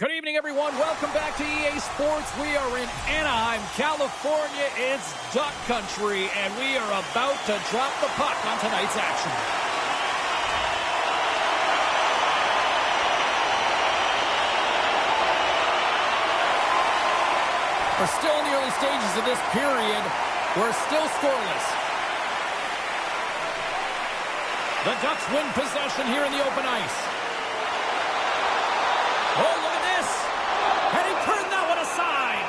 Good evening, everyone. Welcome back to EA Sports. We are in Anaheim, California. It's Duck Country, and we are about to drop the puck on tonight's action. We're still in the early stages of this period. We're still scoreless. The Ducks win possession here in the open ice. Oh, look at this. And he turned that one aside.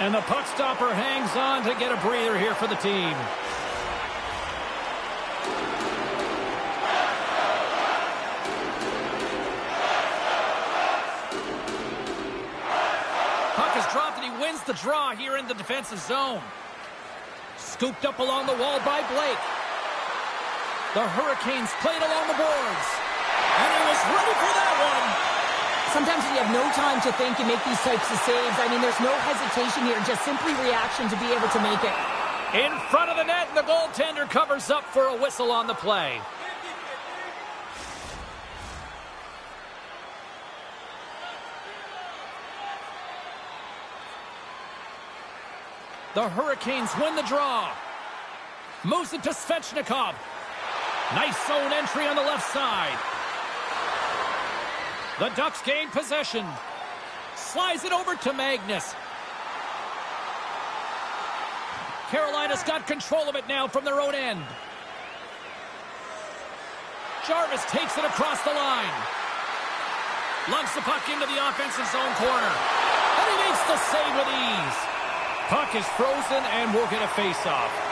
And the puck stopper hangs on to get a breather here for the team. Puck is dropped and he wins the draw here in the defensive zone. Scooped up along the wall by Blake. The Hurricanes played along the boards. And he was ready for that one. Sometimes when you have no time to think, you make these types of saves. I mean, there's no hesitation here, just simply reaction to be able to make it. In front of the net, and the goaltender covers up for a whistle on the play. The Hurricanes win the draw. Moves it to Svechnikov. Nice zone entry on the left side. The Ducks gain possession. Slides it over to Magnus. Carolina's got control of it now from their own end. Jarvis takes it across the line. Lugs the puck into the offensive zone corner. And he makes the save with ease. Puck is frozen and we'll get a face-off.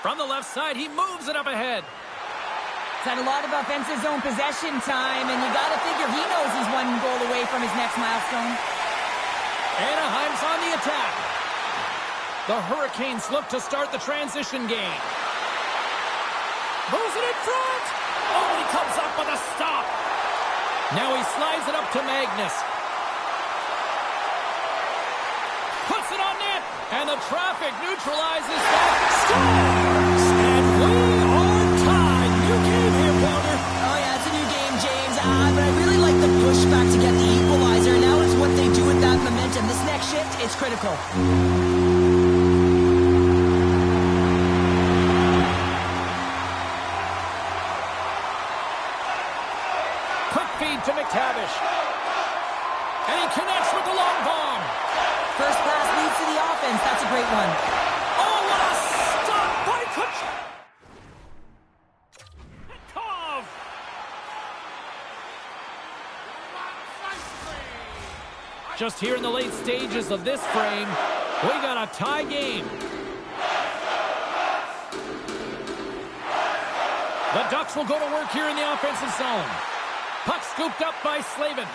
From the left side, he moves it up ahead. He's had a lot of offensive zone possession time, and you got to figure he knows he's one goal away from his next milestone. Anaheim's on the attack. The Hurricanes look to start the transition game. Moves it in front. Oh, he comes up with a stop. Now he slides it up to Magnus. Puts it on net. And the traffic neutralizes that. Scores! And we are tied. New game here, partner. Oh, yeah, it's a new game, James. But I really like the pushback to get the equalizer. Now it's what they do with that momentum. This next shift, it's critical. Quick feed to McTavish. And he connects with the long bomb. First pass leads to the offense. That's a great one. Oh, what a stop by Kachikov. Just here in the late stages of this frame, we got a tie game. The Ducks will go to work here in the offensive zone. Puck scooped up by Slavin.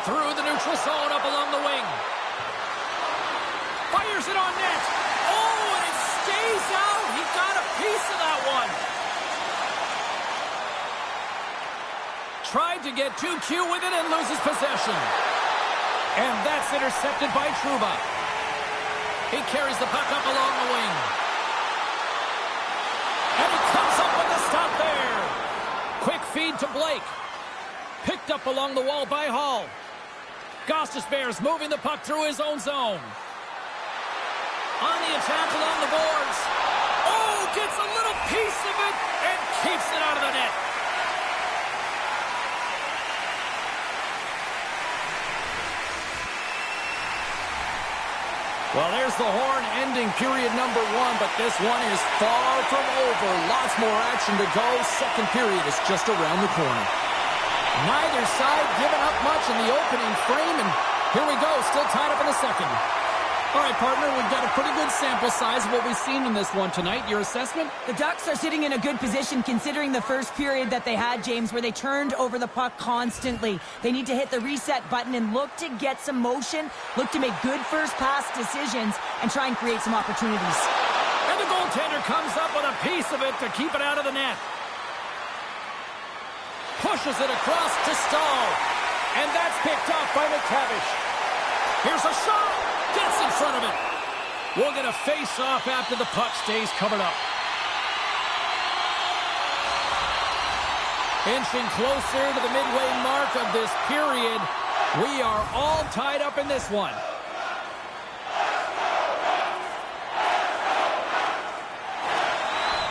Through the neutral zone, up along the wing. Fires it on net. Oh, and it stays out. He got a piece of that one. Tried to get too cute with it and loses possession. And that's intercepted by Trouba. He carries the puck up along the wing. And he comes up with the stop there. Quick feed to Blake. Picked up along the wall by Hall. Gostisbehere's moving the puck through his own zone. On the attack along the boards. Oh, gets a little piece of it and keeps it out of the net. Well, there's the horn ending period number 1, but this one is far from over. Lots more action to go. Second period is just around the corner. Neither side giving up much in the opening frame, and here we go, still tied up in the second. All right, partner, we've got a pretty good sample size of what we've seen in this one tonight. Your assessment? The Ducks are sitting in a good position considering the first period that they had, James, where they turned over the puck constantly. They need to hit the reset button and look to get some motion, look to make good first pass decisions, and try and create some opportunities. And the goaltender comes up with a piece of it to keep it out of the net. Pushes it across to Stahl. And that's picked up by McTavish. Here's a shot. Gets in front of it. We'll get a face-off after the puck stays covered up. Inching closer to the midway mark of this period. We are all tied up in this one.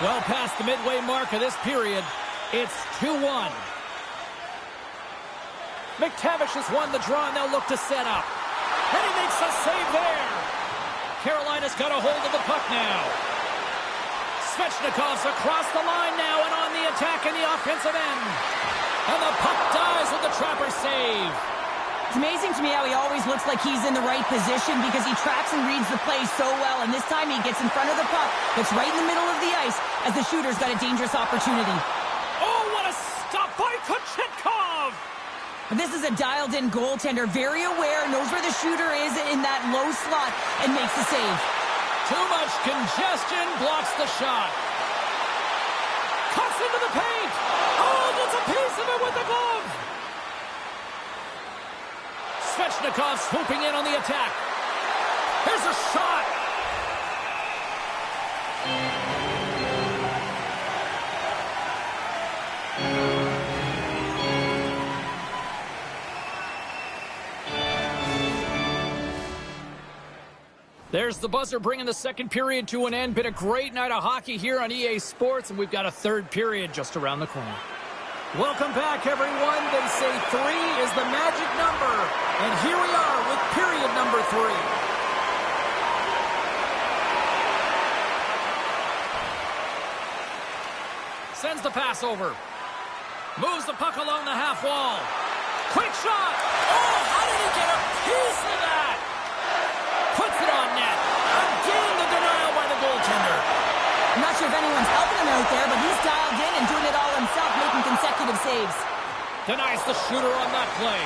Well past the midway mark of this period, it's 2-1. McTavish has won the draw, and they'll look to set up. And he makes a save there. Carolina's got a hold of the puck now. Svechnikov's across the line now and on the attack in the offensive end. And the puck dies with the trapper save. It's amazing to me how he always looks like he's in the right position because he tracks and reads the play so well. And this time he gets in front of the puck that's right in the middle of the ice as the shooter's got a dangerous opportunity. Oh, what a stop by Kochetkov! This is a dialed-in goaltender, very aware, knows where the shooter is in that low slot, and makes the save. Too much congestion blocks the shot. Cuts into the paint. Oh, gets a piece of it with the glove. Svechnikov swooping in on the attack. Here's a shot. There's the buzzer bringing the second period to an end. Been a great night of hockey here on EA Sports, and we've got a third period just around the corner. Welcome back, everyone. They say 3 is the magic number, and here we are with period number 3. Sends the pass over. Moves the puck along the half wall. Quick shot! Oh, how did he get a piece of that? Puts it on net. Again, the denial by the goaltender. saves. Denies the shooter on that play.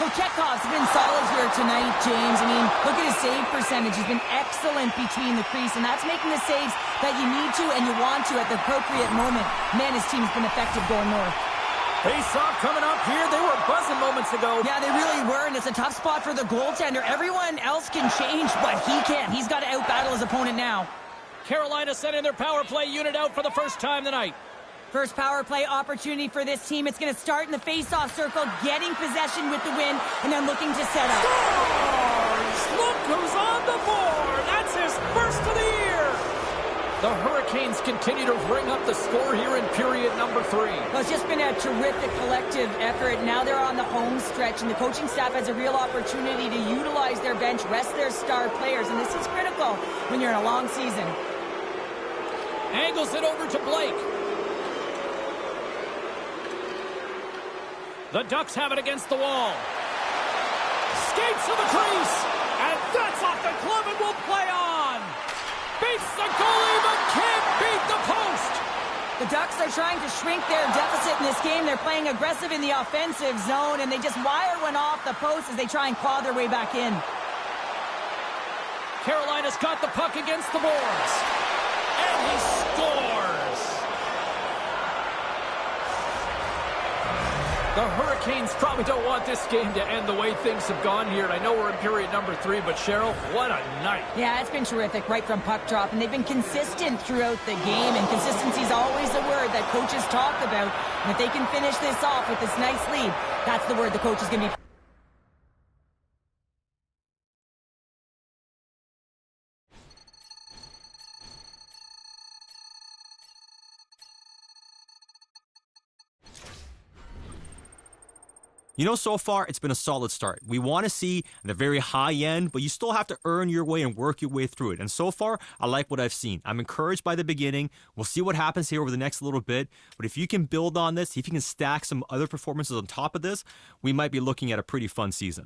Kochekhov's been solid here tonight, James. I mean, look at his save percentage. He's been excellent between the crease, and that's making the saves that you need to and you want to at the appropriate moment. Man, his team's been effective going north. Face-off coming up here. They were buzzing moments ago. Yeah, they really were, and it's a tough spot for the goaltender. Everyone else can change, but he can't. He's got to out-battle his opponent now. Carolina sending their power play unit out for the first time tonight. First power play opportunity for this team. It's going to start in the face-off circle, getting possession with the win, and then looking to set up. Scores! Look who's on the board! That's his first of the year! The Hurricanes continue to bring up the score here in period number 3. Well, it's just been a terrific collective effort. Now they're on the home stretch, and the coaching staff has a real opportunity to utilize their bench, rest their star players, and this is critical when you're in a long season. Angles it over to Blake. The Ducks have it against the wall. Skates to the crease. And that's off the glove and will play on. Beats the goalie but can't beat the post. The Ducks are trying to shrink their deficit in this game. They're playing aggressive in the offensive zone, and they just wire one off the post as they try and claw their way back in. Carolina's got the puck against the boards. And he scores. The Hurricanes probably don't want this game to end the way things have gone here. And I know we're in period number 3, but Cheryl, what a night. Yeah, it's been terrific right from puck drop, and they've been consistent throughout the game, and consistency is always a word that coaches talk about. And if they can finish this off with this nice lead, that's the word the coach is going to be. You know, so far, it's been a solid start. We want to see the very high end, but you still have to earn your way and work your way through it. And so far, I like what I've seen. I'm encouraged by the beginning. We'll see what happens here over the next little bit. But if you can build on this, if you can stack some other performances on top of this, we might be looking at a pretty fun season.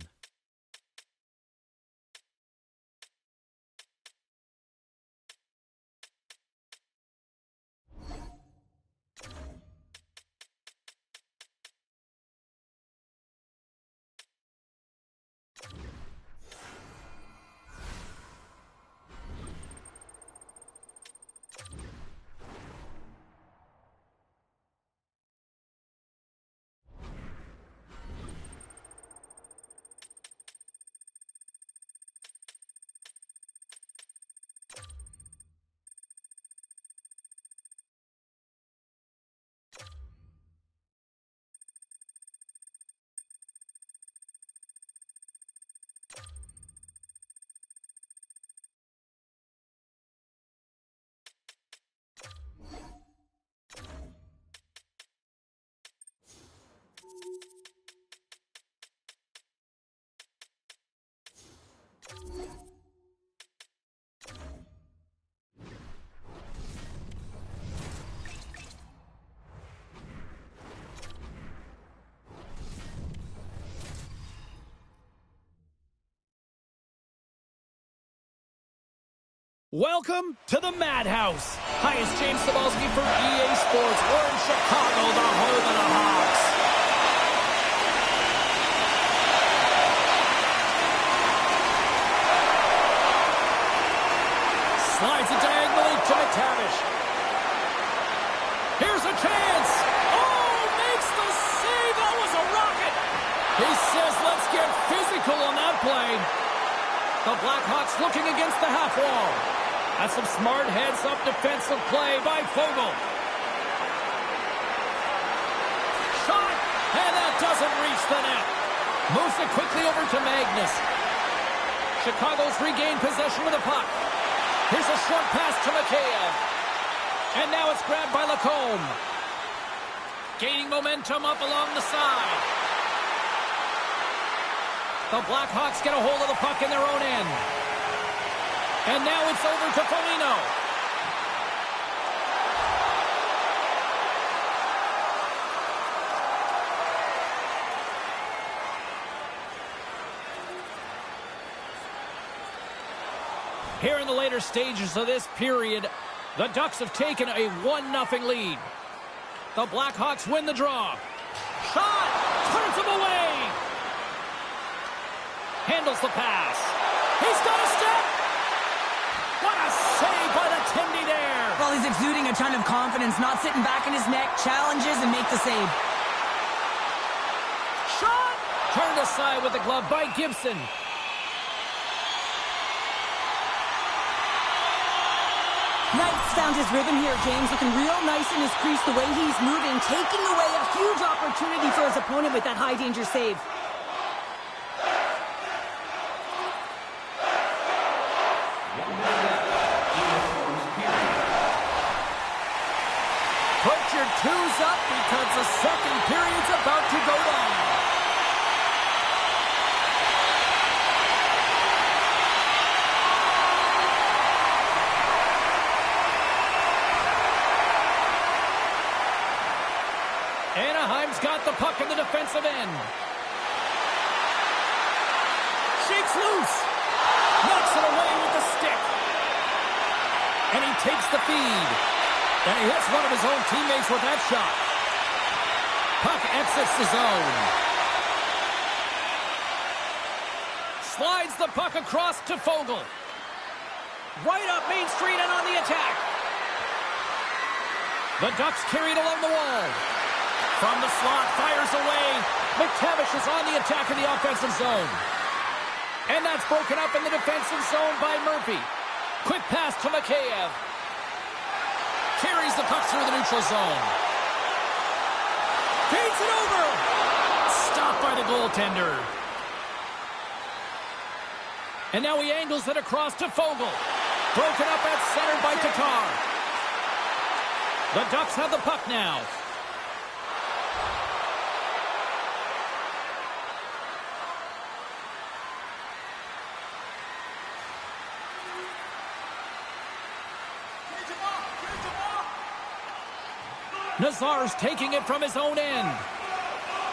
Welcome to the Madhouse. Hi, it's James Cebulski for EA Sports. We're in Chicago, the home of the Hawks. Slides it diagonally to McTavish. Here's a chance. Oh, makes the save. That was a rocket. He says, let's get physical on that play. The Blackhawks looking against the half wall. That's some smart heads-up defensive play by Fogle. Shot, and that doesn't reach the net. Moves it quickly over to Magnus. Chicago's regained possession with the puck. Here's a short pass to Mikheyev. And now it's grabbed by Lacombe. Gaining momentum up along the side. The Blackhawks get a hold of the puck in their own end. And now it's over to Foligno. Here in the later stages of this period, the Ducks have taken a 1-0 lead. The Blackhawks win the draw. Shot! Turns him away! Handles the pass. He's got a step! What a save by the Tindy there! Well, he's exuding a ton of confidence, not sitting back in his neck, challenges and make the save. Shot! Turned aside with the glove by Gibson. Knight's found his rhythm here, James, looking real nice in his crease, the way he's moving, taking away a huge opportunity for his opponent with that high-danger save. Put your twos up because the second period's about to go down. Anaheim's got the puck in the defensive end. Shakes loose. Knocks it away with the stick. And he takes the feed. And he hits one of his own teammates with that shot. Puck exits the zone. Slides the puck across to Fogle. Right up Main Street and on the attack. The Ducks carried along the wall. From the slot, fires away. McTavish is on the attack in the offensive zone. And that's broken up in the defensive zone by Murphy. Quick pass to Mikheyev. Carries the puck through the neutral zone. Feeds it over. Stopped by the goaltender. And now he angles it across to Fogle. Broken up at center by Tatar. The Ducks have the puck now. Nazar's taking it from his own end.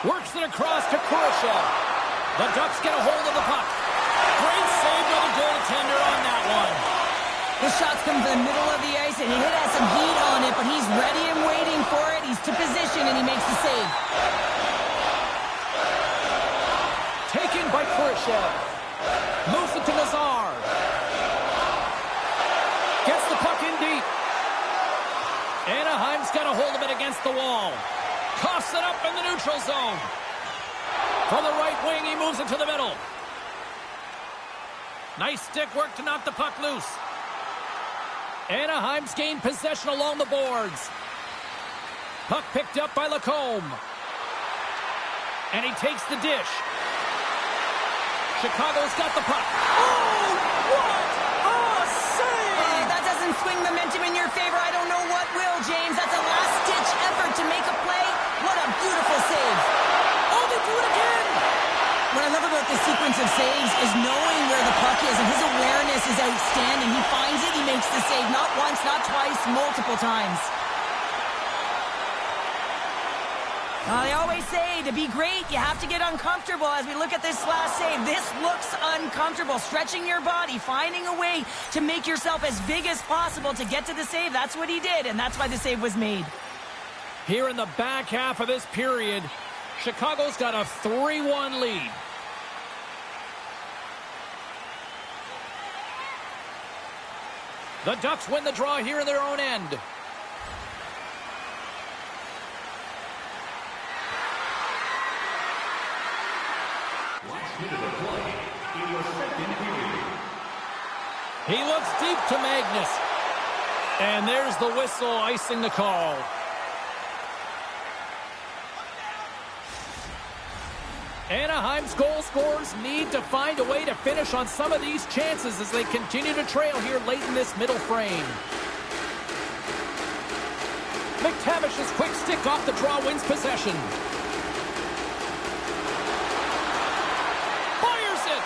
Works it across to Khrushchev. The Ducks get a hold of the puck. Great save by the goaltender on that one. The shot's come from the middle of the ice, and he has some heat on it, but he's ready and waiting for it. He's to position, and he makes the save. Taken by Khrushchev. Moves it to Nazar. Gets the puck in deep. Anaheim's got a hold of it against the wall. Coughs it up in the neutral zone. From the right wing, he moves it to the middle. Nice stick work to knock the puck loose. Anaheim's gained possession along the boards. Puck picked up by Lacombe. And he takes the dish. Chicago's got the puck. Oh, what a save! That doesn't swing momentum in your favor. I don't know what will, James. That's a last-ditch effort to make a play. What a beautiful save. Oh, they do it again! What I love about this sequence of saves is knowing where the puck is, and his awareness is outstanding. He finds it, he makes the save. Not once, not twice, multiple times. They always say to be great, you have to get uncomfortable. As we look at this last save, this looks uncomfortable. Stretching your body, finding a way to make yourself as big as possible to get to the save. That's what he did, and that's why the save was made. Here in the back half of this period, Chicago's got a 3-1 lead. The Ducks win the draw here in their own end. He looks deep to Magnus. And there's the whistle icing the call. Anaheim's goal scorers need to find a way to finish on some of these chances as they continue to trail here late in this middle frame. McTavish's quick stick off the draw wins possession. Fires it!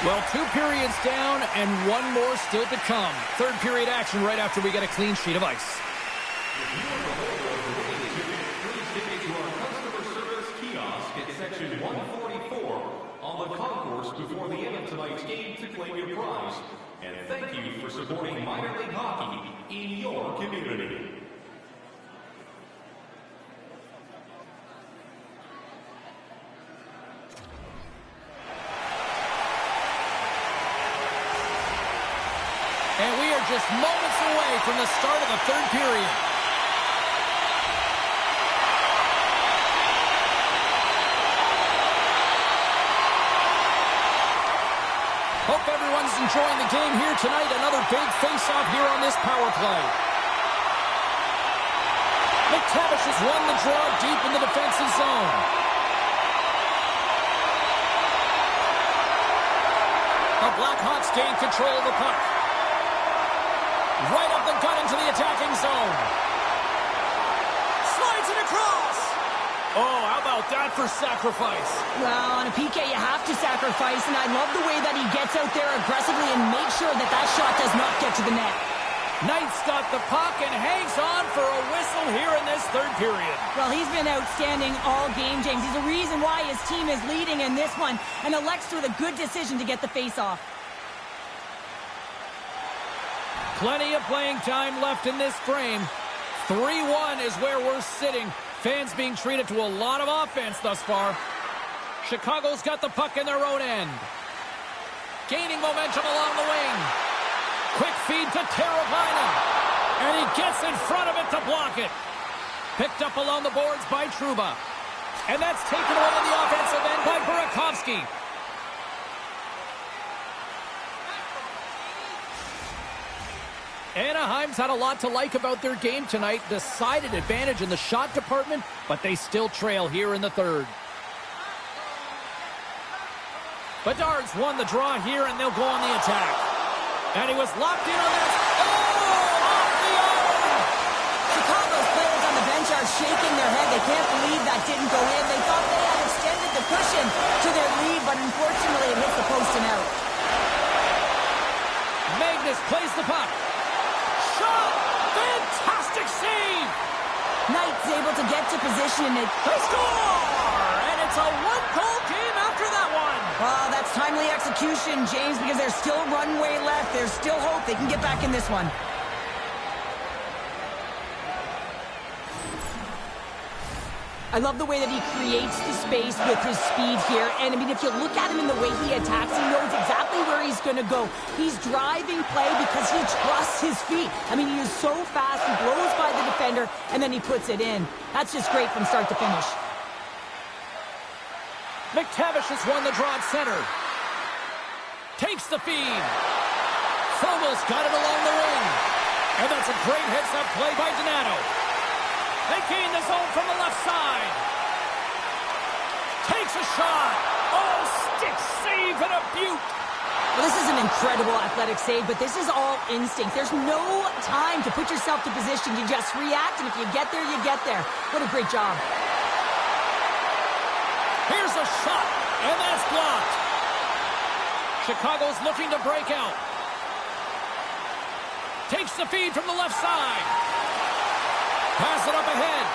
Well, 2 periods down and 1 more still to come. Third period action right after we get a clean sheet of ice. Section 144 on the concourse before the end of tonight's game to claim your prize. And thank you for supporting minor league hockey in your community. And we are just moments away from the start of the third period. Hope everyone's enjoying the game here tonight. Another big face-off here on this power play. McTavish has won the draw deep in the defensive zone. The Blackhawks gain control of the puck. Right up the gut into the attacking zone. Slides it across. Oh, how about that for sacrifice? Well, on a PK, you have to sacrifice, and I love the way that he gets out there aggressively and makes sure that that shot does not get to the net. Knight's got the puck and hangs on for a whistle here in this third period. Well, he's been outstanding all game, James. He's the reason why his team is leading in this one, and elects with a good decision to get the face-off. Plenty of playing time left in this frame. 3-1 is where we're sitting. Fans being treated to a lot of offense thus far. Chicago's got the puck in their own end. Gaining momentum along the wing. Quick feed to Teravainen. And he gets in front of it to block it. Picked up along the boards by Trouba. And that's taken away on the offensive end by Burakovsky. Anaheim's had a lot to like about their game tonight. Decided advantage in the shot department, but they still trail here in the third. Bedard's won the draw here, and they'll go on the attack. And he was locked in on that. Oh, off the arm! Chicago's players on the bench are shaking their head. They can't believe that didn't go in. They thought they had extended the cushion to their lead, but unfortunately it hits the post and out. Magnus plays the puck. Shot! Fantastic save! Knight's able to get to position and They score! And it's a one-goal game after that one. well, that's timely execution, James, because there's still runway left. There's still hope they can get back in this one. I love the way that he creates the space with his speed here. And, I mean, if you look at him in the way he attacks, he knows exactly where he's going to go. He's driving play because he trusts his feet. I mean, he is so fast. He blows by the defender, and then he puts it in. That's just great from start to finish. McTavish has won the draw at center. Takes the feed. Fogel's got it along the wing. And that's a great heads-up play by Donato. They gain the zone from the left side. Takes a shot. Oh, stick save and a beaut. Well, this is an incredible athletic save, but this is all instinct. There's no time to put yourself to position. You just react, and if you get there, you get there. What a great job. Here's a shot, and that's blocked. Chicago's looking to break out. Takes the feed from the left side. Pass it up ahead.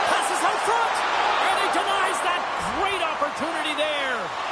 Passes out front. And he denies that great opportunity there.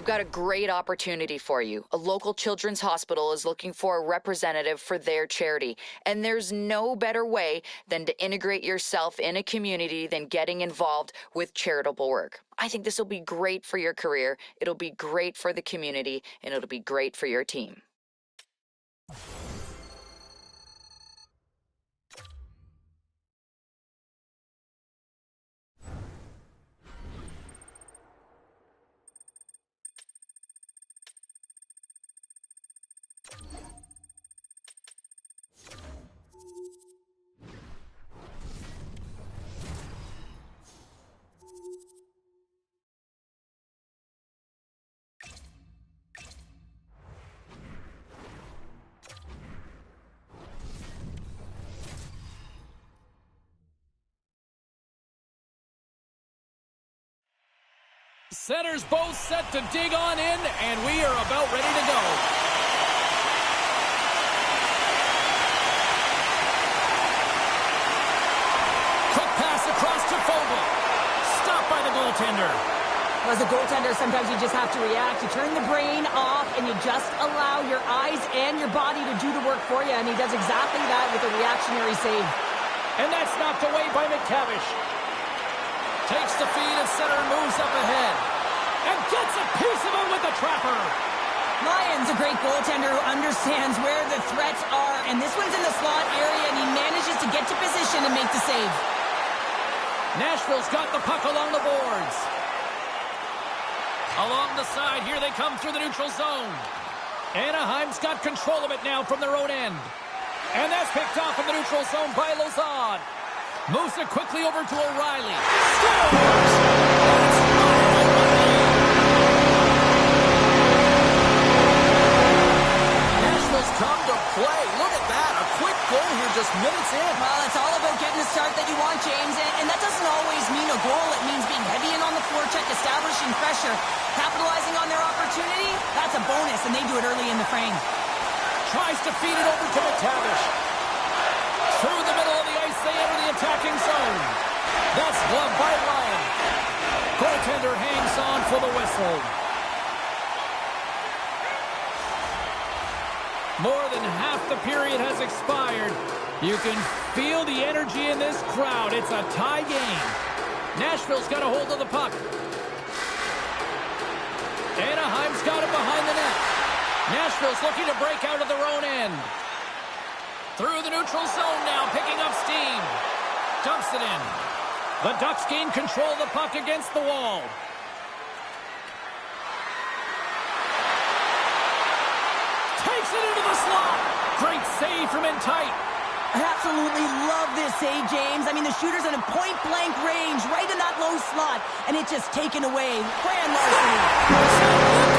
I've got a great opportunity for you. A local children's hospital is looking for a representative for their charity, and there's no better way than to integrate yourself in a community than getting involved with charitable work. I think this will be great for your career, it'll be great for the community, and it'll be great for your team. Centers both set to dig on in, and we are about ready to go. Quick pass across to Fogle. Stopped by the goaltender. As a goaltender, sometimes you just have to react. You turn the brain off, and you just allow your eyes and your body to do the work for you, and he does exactly that with a reactionary save. And that's knocked away by McTavish. Takes the feed and center moves up ahead. And gets a piece of it with the trapper. Lyon's a great goaltender who understands where the threats are, and this one's in the slot area, and he manages to get to position and make the save. Nashville's got the puck along the boards. Along the side, here they come through the neutral zone. Anaheim's got control of it now from their own end. And that's picked off in the neutral zone by Lauzon. Moves it quickly over to O'Reilly. Scores! Nashville's come to play. Look at that. A quick goal here just minutes in. Well, it's all about getting the start that you want, James, and that doesn't always mean a goal. It means being heavy in on the forecheck, establishing pressure, capitalizing on their opportunity. That's a bonus, and they do it early in the frame. Tries to feed it over to McTavish. Through the middle of the ice, they enter the attacking zone. That's gloved by Lyon. Goaltender hangs on for the whistle. More than half the period has expired. You can feel the energy in this crowd. It's a tie game. Nashville's got a hold of the puck. Anaheim's got it behind the net. Nashville's looking to break out of their own end. Through the neutral zone now, picking up steam. Dumps it in. The Ducks gain control of the puck against the wall. Takes it into the slot. Great save from in tight. I absolutely love this save, James. I mean, the shooter's in a point-blank range, right in that low slot, and it's just taken away. Grand larceny.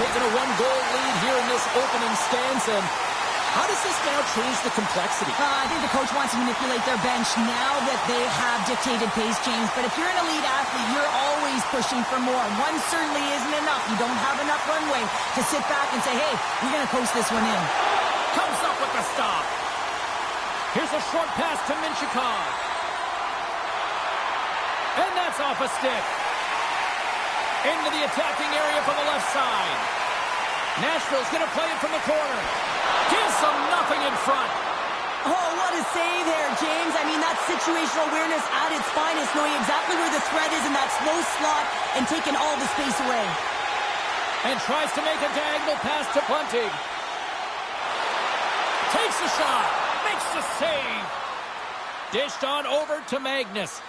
Taking a one-goal lead here in this opening stanza. How does this now change the complexity? I think the coach wants to manipulate their bench now that they have dictated pace, James. But if you're an elite athlete, you're always pushing for more. One certainly isn't enough. You don't have enough runway to sit back and say, hey, we're going to coast this one in. Comes up with the stop. Here's a short pass to Minchikov. And that's off a stick. Into the attacking area from the left side. Nashville's going to play it from the corner. Gives them nothing in front. Oh, what a save there, James. I mean, that's situational awareness at its finest, knowing exactly where the threat is in that slow slot and taking all the space away. And tries to make a diagonal pass to Bunting. Takes a shot. Makes the save. Dished on over to Magnus.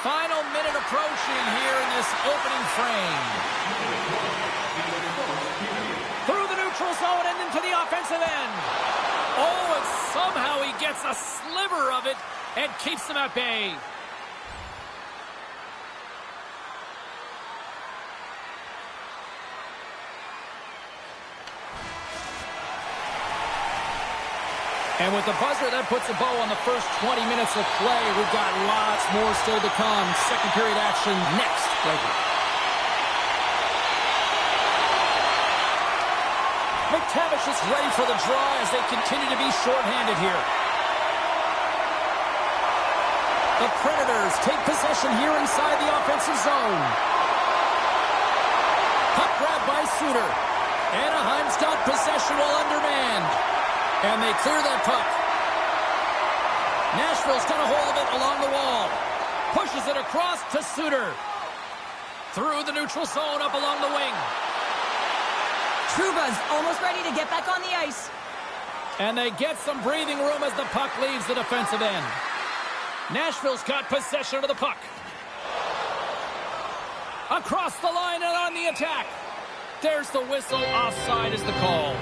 Final minute approaching here in this opening frame. Through the neutral zone and into the offensive end. Oh, and somehow he gets a sliver of it and keeps them at bay. And with the buzzer, that puts a bow on the first 20 minutes of play. We've got lots more still to come. Second period action next. Right here. McTavish is ready for the draw as they continue to be shorthanded here. The Predators take possession here inside the offensive zone. Puck grab by Suter. Anaheim's got possession while undermanned. And they clear that puck. Nashville's got a hold of it along the wall. Pushes it across to Suter. Through the neutral zone up along the wing. Trouba's almost ready to get back on the ice. And they get some breathing room as the puck leaves the defensive end. Nashville's got possession of the puck. Across the line and on the attack. There's the whistle. Offside is the call.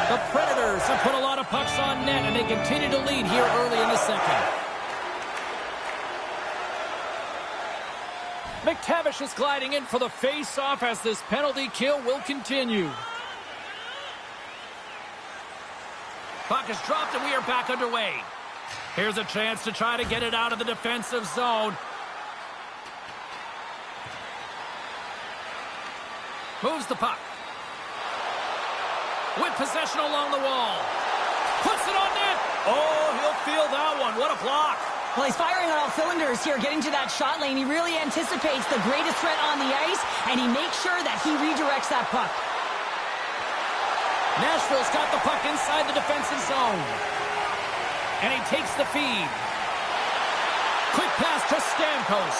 The Predators have put a lot of pucks on net, and they continue to lead here early in the second. McTavish is gliding in for the face-off as this penalty kill will continue. Puck is dropped, and we are back underway. Here's a chance to try to get it out of the defensive zone. Moves the puck. With possession along the wall. Puts it on net. Oh, he'll feel that one. What a block. Well, he's firing on all cylinders here, getting to that shot lane. He really anticipates the greatest threat on the ice, and he makes sure that he redirects that puck. Nashville's got the puck inside the defensive zone. And he takes the feed. Quick pass to Stamkos.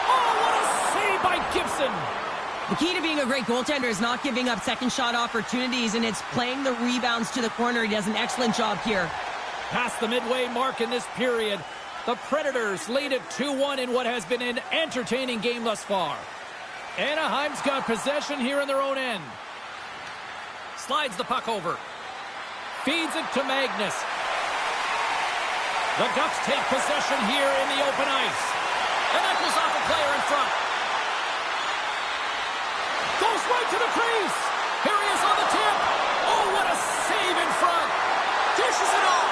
Oh, what a save by Gibson. The key to being a great goaltender is not giving up second shot opportunities, and it's playing the rebounds to the corner. He does an excellent job here. Past the midway mark in this period, the Predators lead it 2-1 in what has been an entertaining game thus far. Anaheim's got possession here in their own end. Slides the puck over. Feeds it to Magnus. The Ducks take possession here in the open ice. And that goes off a player in front. Goes right to the crease. Here he is on the tip. Oh, what a save in front. Dishes it off.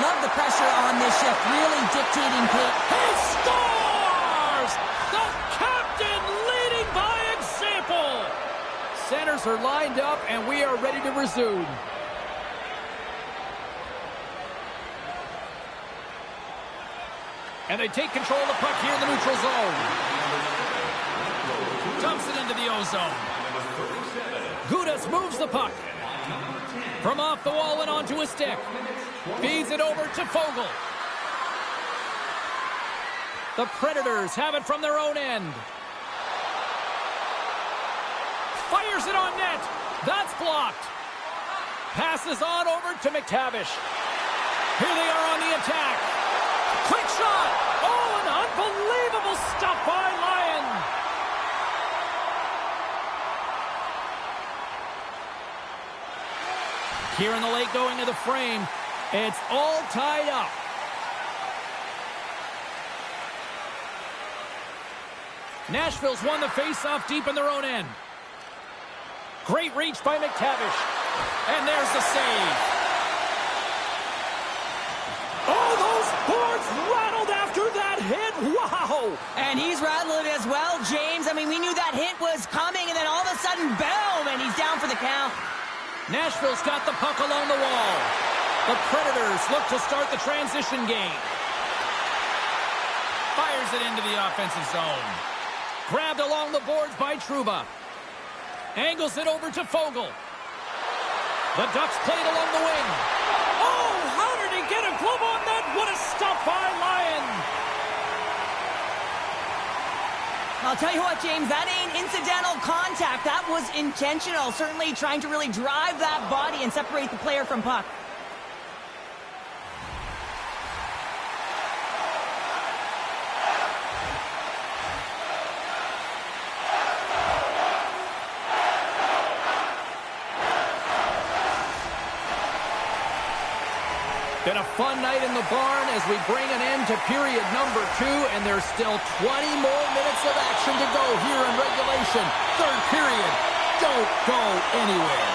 Love the pressure on this shift, really dictating pace. He scores! The captain leading by example. Centers are lined up, and we are ready to resume. And they take control of the puck here in the neutral zone. Dumps it into the O-zone. Gudas moves the puck. From off the wall and onto a stick. Feeds it over to Fogle. The Predators have it from their own end. Fires it on net. That's blocked. Passes on over to McTavish. Here they are on the attack. Quick shot. Oh, an unbelievable stop by Lyon. Here in the late going of the frame. It's all tied up. Nashville's won the faceoff deep in their own end. Great reach by McTavish. And there's the save. Oh, those boards rattled after that hit. Wow. And he's rattling as well, James. I mean, we knew that hit was coming, and then all of a sudden, boom, and he's down for the count. Nashville's got the puck along the wall. The Predators look to start the transition game. Fires it into the offensive zone. Grabbed along the boards by Trouba. Angles it over to Fogle. The Ducks played along the wing. Oh, how did he get a glove on that? What a stop by Lyon. I'll tell you what, James, that ain't incidental contact. That was intentional, certainly trying to really drive that body and separate the player from puck. Been a fun night in the barn as we bring an end to period number 2, and there's still 20 more minutes of action to go here in regulation. Third period. Don't go anywhere.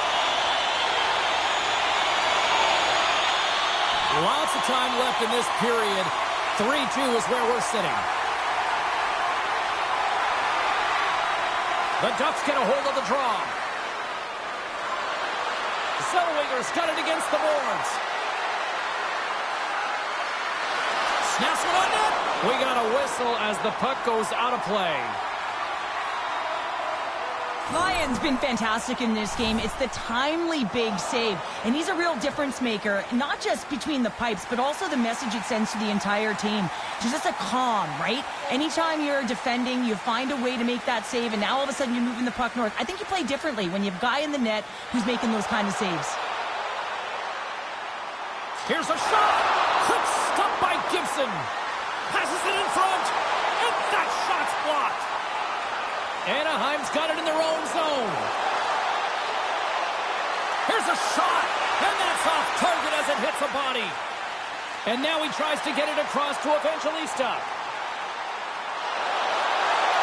Lots of time left in this period. 3-2 is where we're sitting. The Ducks get a hold of the draw. Zellweger's got it against the boards. Snaps one on net. We got a whistle as the puck goes out of play. Lyon's been fantastic in this game. It's the timely big save, and he's a real difference maker, not just between the pipes, but also the message it sends to the entire team. It's just a calm, right? Anytime you're defending, you find a way to make that save, and now all of a sudden you're moving the puck north. I think you play differently when you have a guy in the net who's making those kind of saves. Here's a shot. Quick stop by Gibson. Passes it in front, and that shot's blocked. Anaheim's got it in their own zone. Here's a shot, and that's off target as it hits a body. And now he tries to get it across to Evangelista.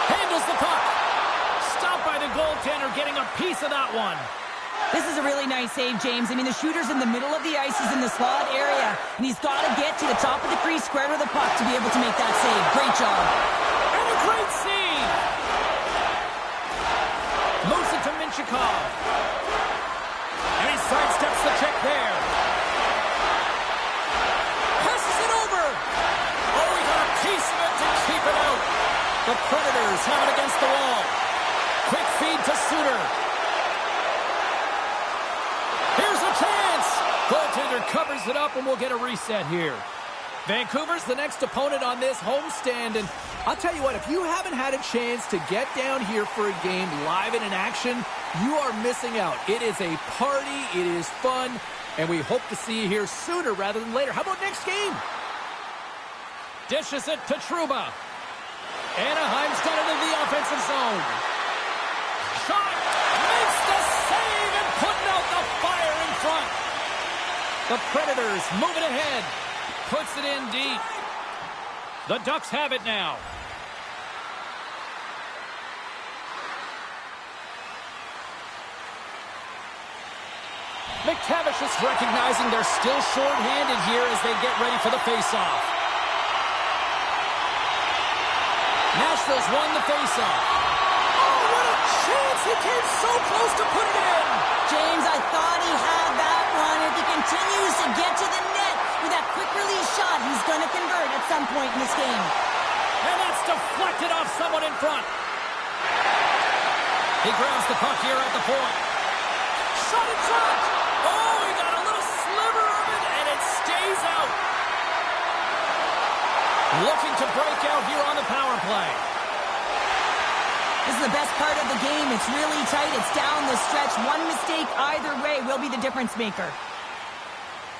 Handles the puck. Stopped by the goaltender, getting a piece of that one. This is a really nice save, James. I mean, the shooter's in the middle of the ice. He's in the slot area, and he's got to get to the top of the crease, square to the puck to be able to make that save. Great job. And a great save. Moves it to Minchikov. And he sidesteps the check there. Passes it over. Oh, he got a piece of it to keep it out. The Predators have it against the wall. Quick feed to Suter. Here's a chance. Goaltender covers it up, and we'll get a reset here. Vancouver's the next opponent on this homestand, and I'll tell you what, if you haven't had a chance to get down here for a game live and in action, you are missing out. It is a party, it is fun, and we hope to see you here sooner rather than later. How about next game? Dishes it to Trouba. Anaheim's got it in the offensive zone. Shot! Makes the save and putting out the fire in front. The Predators moving ahead. Puts it in deep. The Ducks have it now. McTavish is recognizing they're still short-handed here as they get ready for the face-off. Nashville's won the face-off. Oh, what a chance! He came so close to putting it in. James, I thought he had that one. If he continues to get to the net with that quick release shot, he's going to convert at some point in this game. And that's deflected off someone in front. He grabs the puck here at the point. Shot in front. Oh, he got a little sliver of it, and it stays out. Looking to break out here on the power play. This is the best part of the game. It's really tight. It's down the stretch. One mistake either way will be the difference maker.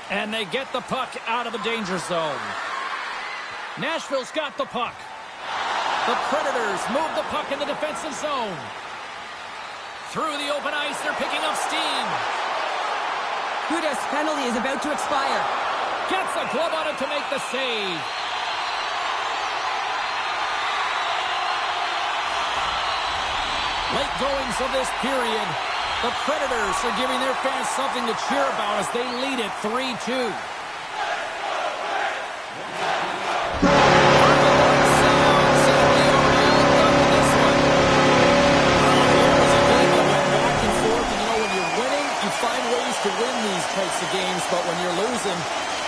And they get the puck out of the danger zone. Nashville's got the puck. The Predators move the puck in the defensive zone. Through the open ice, they're picking up steam. Gudas' penalty is about to expire. Gets a glove on it to make the save. Late goings of this period. The Predators are giving their fans something to cheer about as they lead it 3-2. Find ways to win these types of games, but when you're losing,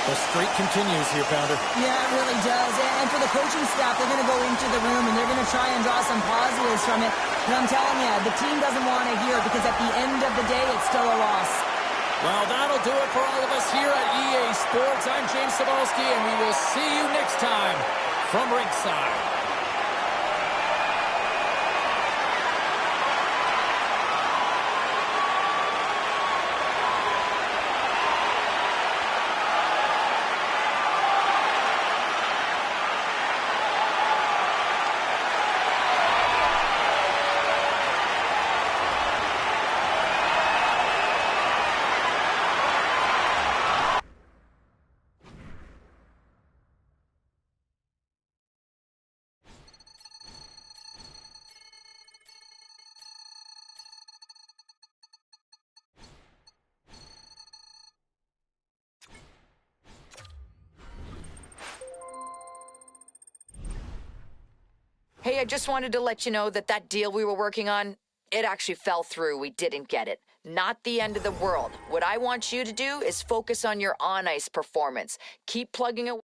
the streak continues here, Pounder. Yeah, it really does. And for the coaching staff, they're going to go into the room and they're going to try and draw some positives from it. And I'm telling you, the team doesn't want to hear it because at the end of the day, it's still a loss. Well, that'll do it for all of us here at EA Sports. I'm James Cebulski, and we will see you next time from Rinkside. Hey, I just wanted to let you know that deal we were working on, it actually fell through. We didn't get it. Not the end of the world. What I want you to do is focus on your on-ice performance. Keep plugging away.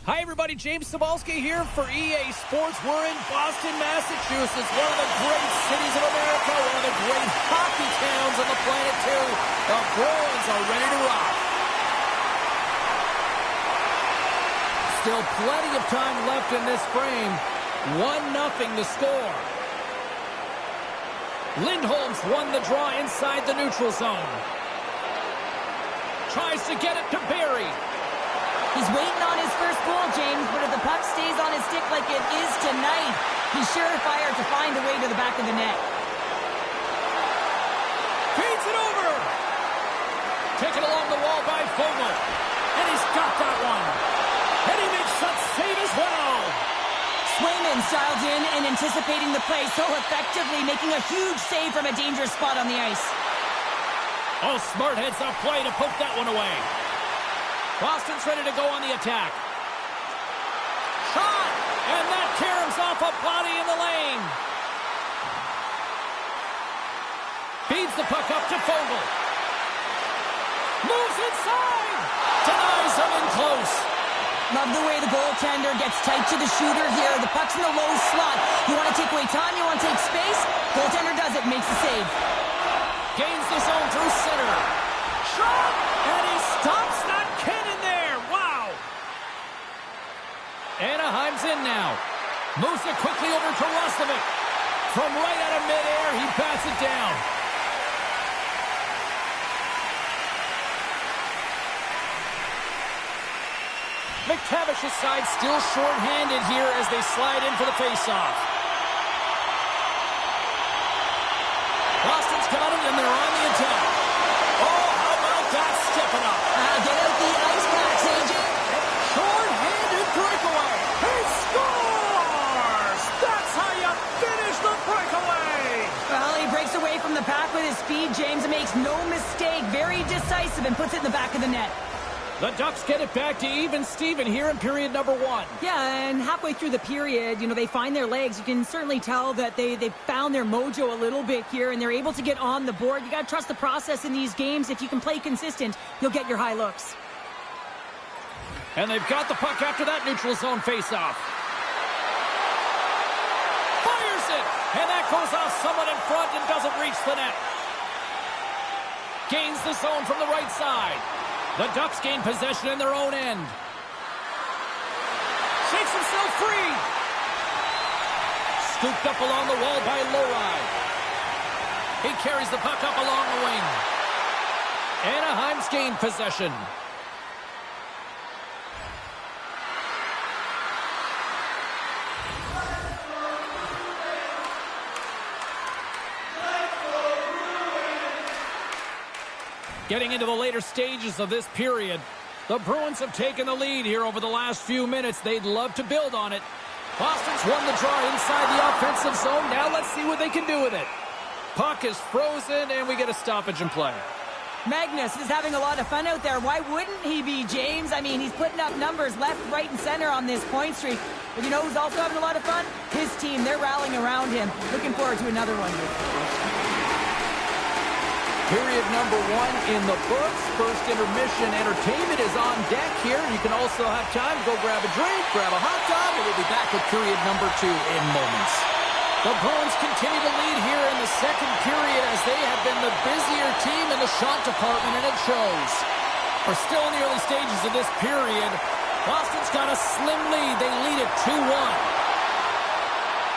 Hi, everybody. James Cebulski here for EA Sports. We're in Boston, Massachusetts, one of the great cities of America, one of the great hockey towns on the planet, too. The Bruins are ready to rock. Still plenty of time left in this frame. 1-0 the score. Lindholm's won the draw inside the neutral zone. Tries to get it to Barry. He's waiting on his first goal, James, but if the puck stays on his stick like it is tonight, he's surefire to find a way to the back of the net. Feeds it over. Taken along the wall by Fogle. And he's got that one. And he makes that save as well. Swayman's dialed in and anticipating the play so effectively, making a huge save from a dangerous spot on the ice. Oh, smart heads up play to poke that one away. Boston's ready to go on the attack. Shot! And that caroms off a body in the lane. Feeds the puck up to Fogle. Moves inside! Denies him in close. Love the way the goaltender gets tight to the shooter here. The puck's in the low slot. You want to take away time, you want to take space? Goaltender does it, makes the save. Gains the zone through center. Shot! And he stops that cannon there. Wow! Anaheim's in now. Moves it quickly over to Roslovic. From right out of midair, he bats it down. McTavish's side still short-handed here as they slide in for the face-off. Boston's got it, and they're on the attack. Oh, how about that stepping up? Get out the ice packs, AJ. Short-handed breakaway. He scores! That's how you finish the breakaway! Well, he breaks away from the pack with his speed, James, and makes no mistake. Very decisive and puts it in the back of the net. The Ducks get it back to even Steven here in period number 1. Yeah, and halfway through the period, they find their legs. You can certainly tell that they found their mojo a little bit here, and they're able to get on the board. You got to trust the process in these games. If you can play consistent, you'll get your high looks. And they've got the puck after that neutral zone faceoff. Fires it! And that goes off someone in front and doesn't reach the net. Gains the zone from the right side. The Ducks gain possession in their own end. Shakes himself free. Scooped up along the wall by Lowry. He carries the puck up along the wing. Anaheim's gained possession. Getting into the later stages of this period, the Bruins have taken the lead here over the last few minutes. They'd love to build on it. Boston's won the draw inside the offensive zone. Now let's see what they can do with it. Puck is frozen, and we get a stoppage in play. Magnus is having a lot of fun out there. Why wouldn't he be, James? I mean, he's putting up numbers left, right, and center on this point streak. But you know who's also having a lot of fun? His team. They're rallying around him. Looking forward to another one. Period number 1 in the books. First intermission entertainment is on deck here. You can also have time to go grab a drink, grab a hot dog, and we'll be back with period number 2 in moments. The Bruins continue to lead here in the second period as they have been the busier team in the shot department, and it shows. We're still in the early stages of this period. Boston's got a slim lead. They lead it 2-1.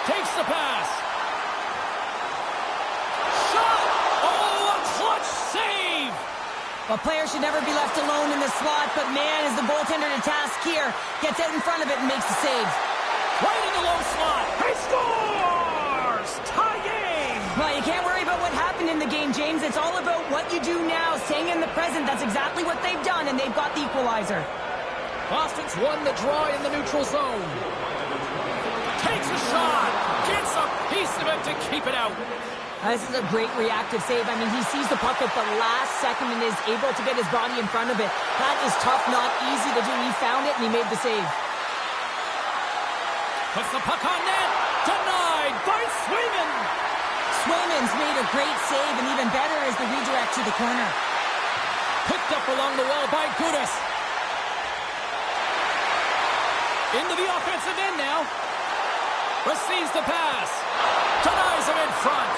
Takes the pass. A player should never be left alone in the slot, but man, is the goaltender to task here. Gets out in front of it and makes the save. Right in the low slot. He scores! Tie game! Well, you can't worry about what happened in the game, James. It's all about what you do now, staying in the present. That's exactly what they've done, and they've got the equalizer. Boston's won the draw in the neutral zone. Takes a shot. Gets a piece of it to keep it out. This is a great reactive save. I mean, he sees the puck at the last second and is able to get his body in front of it. That is tough, not easy to do. He found it, and he made the save. Puts the puck on net. Denied by Swayman. Swayman's made a great save, and even better is the redirect to the corner. Picked up along the wall by Gudas. Into the offensive end now. Receives the pass. Denies him in front.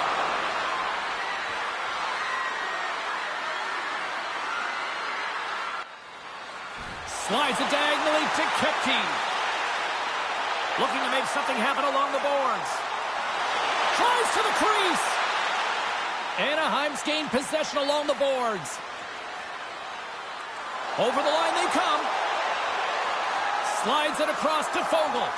Slides it diagonally to Kepke. Looking to make something happen along the boards. Drives to the crease. Anaheim's gained possession along the boards. Over the line they come. Slides it across to Fogle.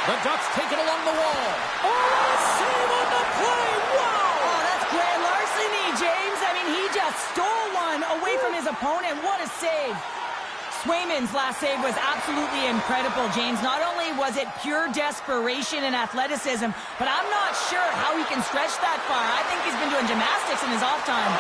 The Ducks take it along the wall. Oh, save on the play. Wow! Oh, that's grand larceny, James. I mean, he just stole one away from his opponent. What a save. Swayman's last save was absolutely incredible, James. Not only was it pure desperation and athleticism, but I'm not sure how he can stretch that far. I think he's been doing gymnastics in his off time.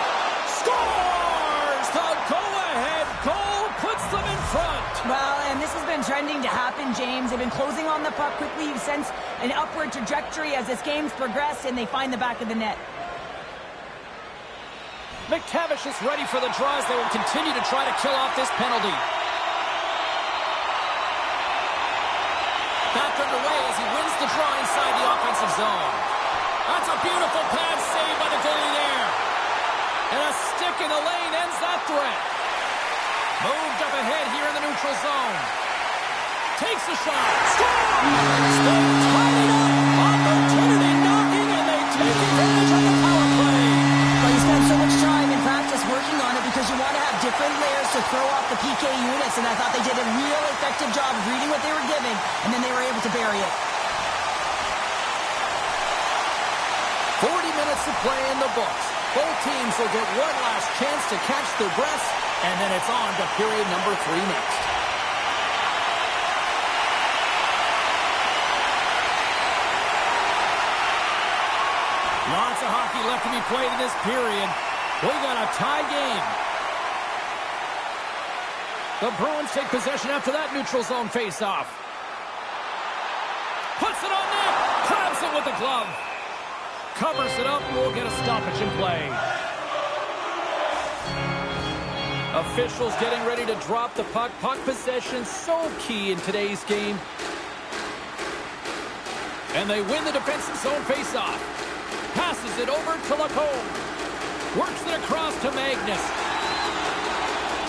Scores! The go-ahead goal puts them in front. Well, and this has been trending to happen, James. They've been closing on the puck quickly. You've sensed an upward trajectory as this game's progressed, and they find the back of the net. McTavish is ready for the draw as they will continue to try to kill off this penalty. Back underway as he wins the draw inside the offensive zone. That's a beautiful pad save by the goalie there. And a stick in the lane ends that threat. Moved up ahead here in the neutral zone. Takes a shot. Scores! They tie it up. Opportunity knocking, and they take advantage of the power play. Well, you spend so much time in practice working on it because you want to have different layers to throw off the PK units, and I thought they did a real effective job of reading what they were giving, and then they were able to bury it. 40 minutes to play in the books. Both teams will get one last chance to catch their breaths, and then it's on to period number 3 next. Lots of hockey left to be played in this period. We got a tie game. The Bruins take possession after that neutral zone face-off. Puts it on net. Grabs it with the glove. Covers it up, and we'll get a stoppage in play. Officials getting ready to drop the puck. Puck possession so key in today's game. And they win the defensive zone face-off. Passes it over to Lacombe. Works it across to Magnus.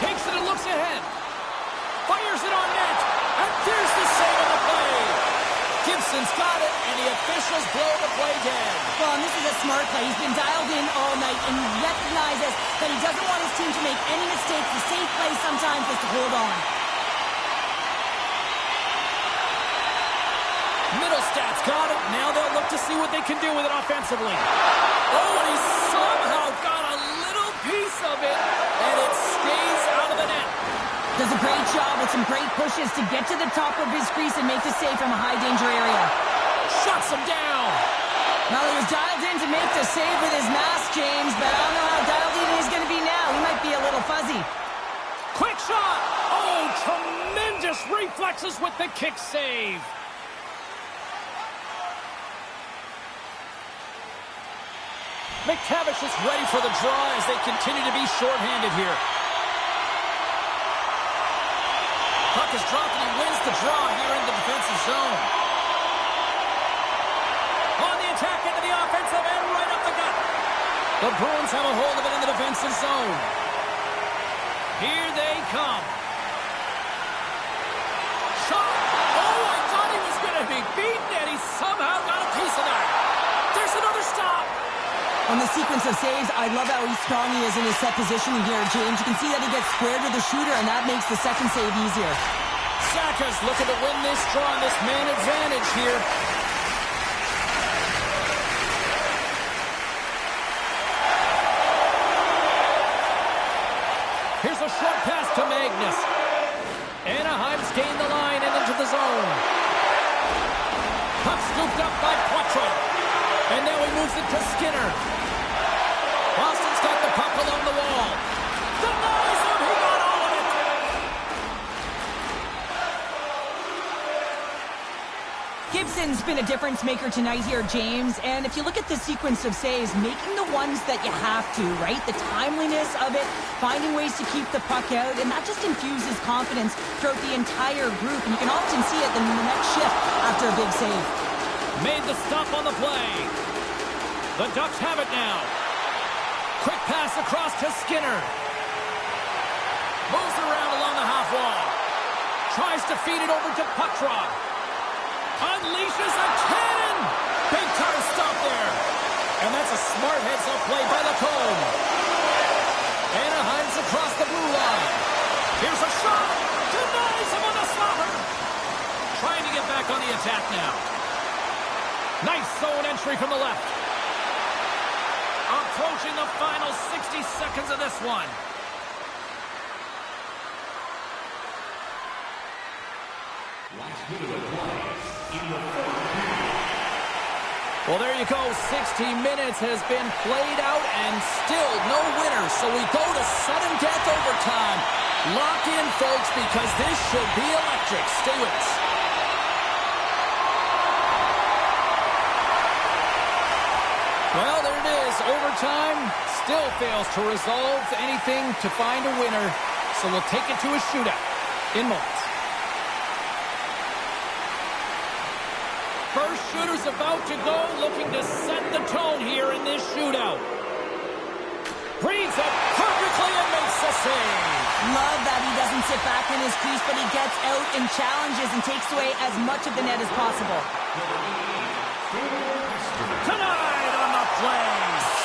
Takes it and looks ahead. Fires it on net. And there's the save on the play. Gibson's got it, and the officials blow the play dead. Well, and this is a smart play. He's been dialed in all night, and he recognizes that he doesn't want his team to make any mistakes. The safe play sometimes is to hold on. Middlestad's got it. Now they'll look to see what they can do with it offensively. Oh, and he somehow got a little piece of it, and it stays out of the net. Does a great job with some great pushes to get to the top of his crease and make the save from a high-danger area. Shuts him down. Well, he was dialed in to make the save with his mask, James, but I don't know how dialed in he's going to be now. He might be a little fuzzy. Quick shot. Oh, tremendous reflexes with the kick save. McTavish is ready for the draw as they continue to be shorthanded here. Puck is dropped and he wins the draw here in the defensive zone. On the attack into the offensive end, right up the gut. The Bruins have a hold of it in the defensive zone. Here they come. Shot. Oh, I thought he was going to be beaten, and he somehow got a piece of that. There's another stop. On the sequence of saves, I love how strong he is in his set positioning here, James. You can see that he gets squared with the shooter, and that makes the second save easier. Saka's looking to win this draw on this man advantage here. Here's a short pass to Magnus. Anaheim's gained the line and into the zone. Puck scooped up by Poitras. And now he moves it to Skinner. Boston's got the puck along the wall. Denies him. He got all of it. Gibson Martin's been a difference maker tonight here, James. And if you look at the sequence of saves, making the ones that you have to, right? The timeliness of it, finding ways to keep the puck out, and that just infuses confidence throughout the entire group. And you can often see it in the next shift after a big save. Made the stop on the play. The Ducks have it now. Quick pass across to Skinner. Moves around along the half wall. Tries to feed it over to Putrock. Unleashes a cannon! Big time stop there. And that's a smart heads-up play by Lacombe. Anaheim's across the blue line. Here's a shot. Denies him on the slaughter. Trying to get back on the attack now. Nice zone entry from the left. Approaching the final 60 seconds of this one. Last minute of play in the fourth period. Well, there you go. 60 minutes has been played out and still no winner. So we go to sudden death overtime. Lock in, folks, because this should be electric. Stay with us. Well, there it is. Overtime still fails to resolve anything to find a winner. So we'll take it to a shootout in moments. First shooter's about to go, looking to set the tone here in this shootout. Reads it perfectly and makes the save. Love that he doesn't sit back in his crease, but he gets out and challenges and takes away as much of the net as possible. Tonight on the play.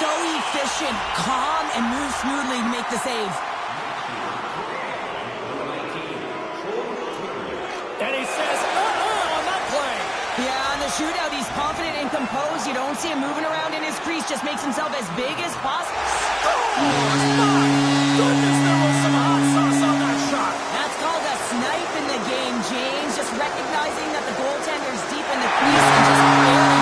So efficient, calm, and moves smoothly to make the save. And he says, on that play. Yeah, on the shootout, he's confident and composed. You don't see him moving around in his crease, just makes himself as big as possible. Oh, my goodness, there was some hot sauce on that shot. That's called a snipe in the game, James. Just recognizing that the goaltender's deep in the crease and just barely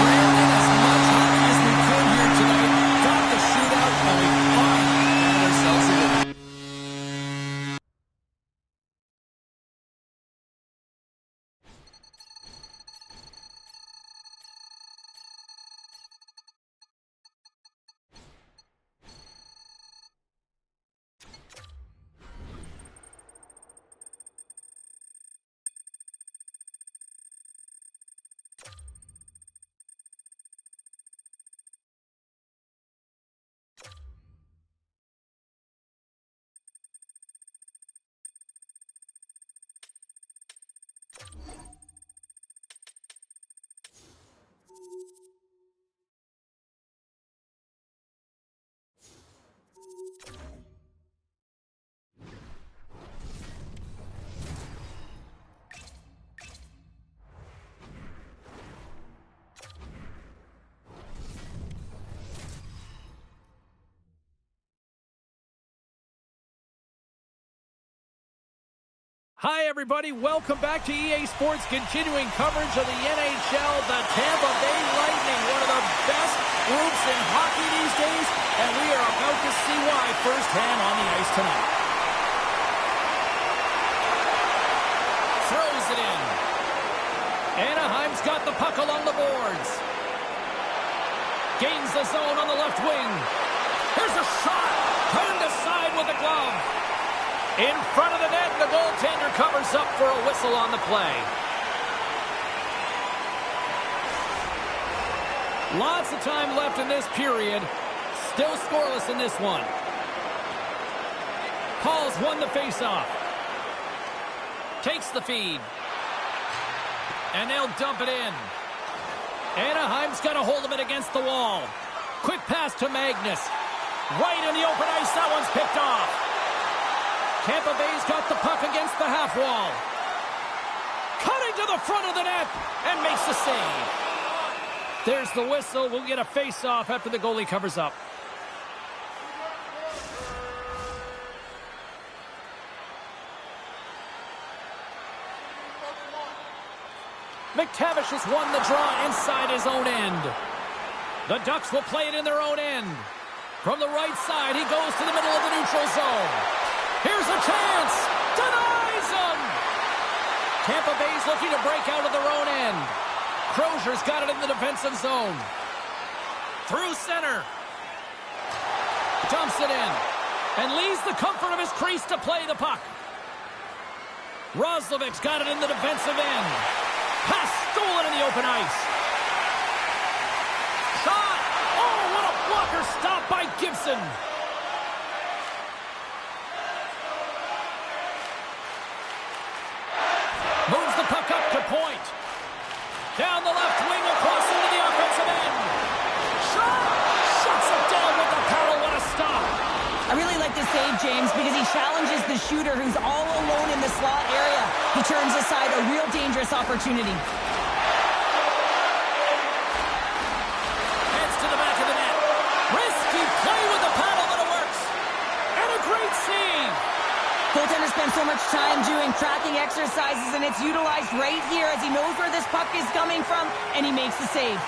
Crammed in as much hockey as we could here tonight. Got the shootout, and we fought and had ourselves a good one. Hi, everybody. Welcome back to EA Sports, continuing coverage of the NHL. The Tampa Bay Lightning, one of the best groups in hockey these days, and we are about to see why firsthand on the ice tonight. Throws it in. Anaheim's got the puck along the boards. Gains the zone on the left wing. Here's a shot. Turned aside with the glove. In front of the net, the goaltender covers up for a whistle on the play. Lots of time left in this period. Still scoreless in this one. Paul's won the faceoff. Takes the feed. And they'll dump it in. Anaheim's got a hold of it against the wall. Quick pass to Magnus. Right in the open ice. That one's picked off. Tampa Bay's got the puck against the half wall. Cutting to the front of the net and makes the save. There's the whistle. We'll get a face-off after the goalie covers up. McTavish has won the draw inside his own end. The Ducks will play it in their own end. From the right side, he goes to the middle of the neutral zone. Here's a chance. Denies him. Tampa Bay's looking to break out of their own end. Crozier's got it in the defensive zone. Through center. Dumps it in. And leaves the comfort of his crease to play the puck. Roslovic's got it in the defensive end. Pass stolen in the open ice. Shot! Oh, what a blocker stop by Gibson. Moves the puck up to point. Down the left wing across into the offensive end. Shot! Shuts it down with the paddle. What a stop. I really like this save, James, because he challenges the shooter who's all alone in the slot area. He turns aside a real dangerous opportunity. Heads to the back of the net. Risky play with the paddle, but it works. And a great save. Goaltender spends so much time doing tracking exercises, and it's utilized right here as he knows where this puck is coming from, and he makes the save.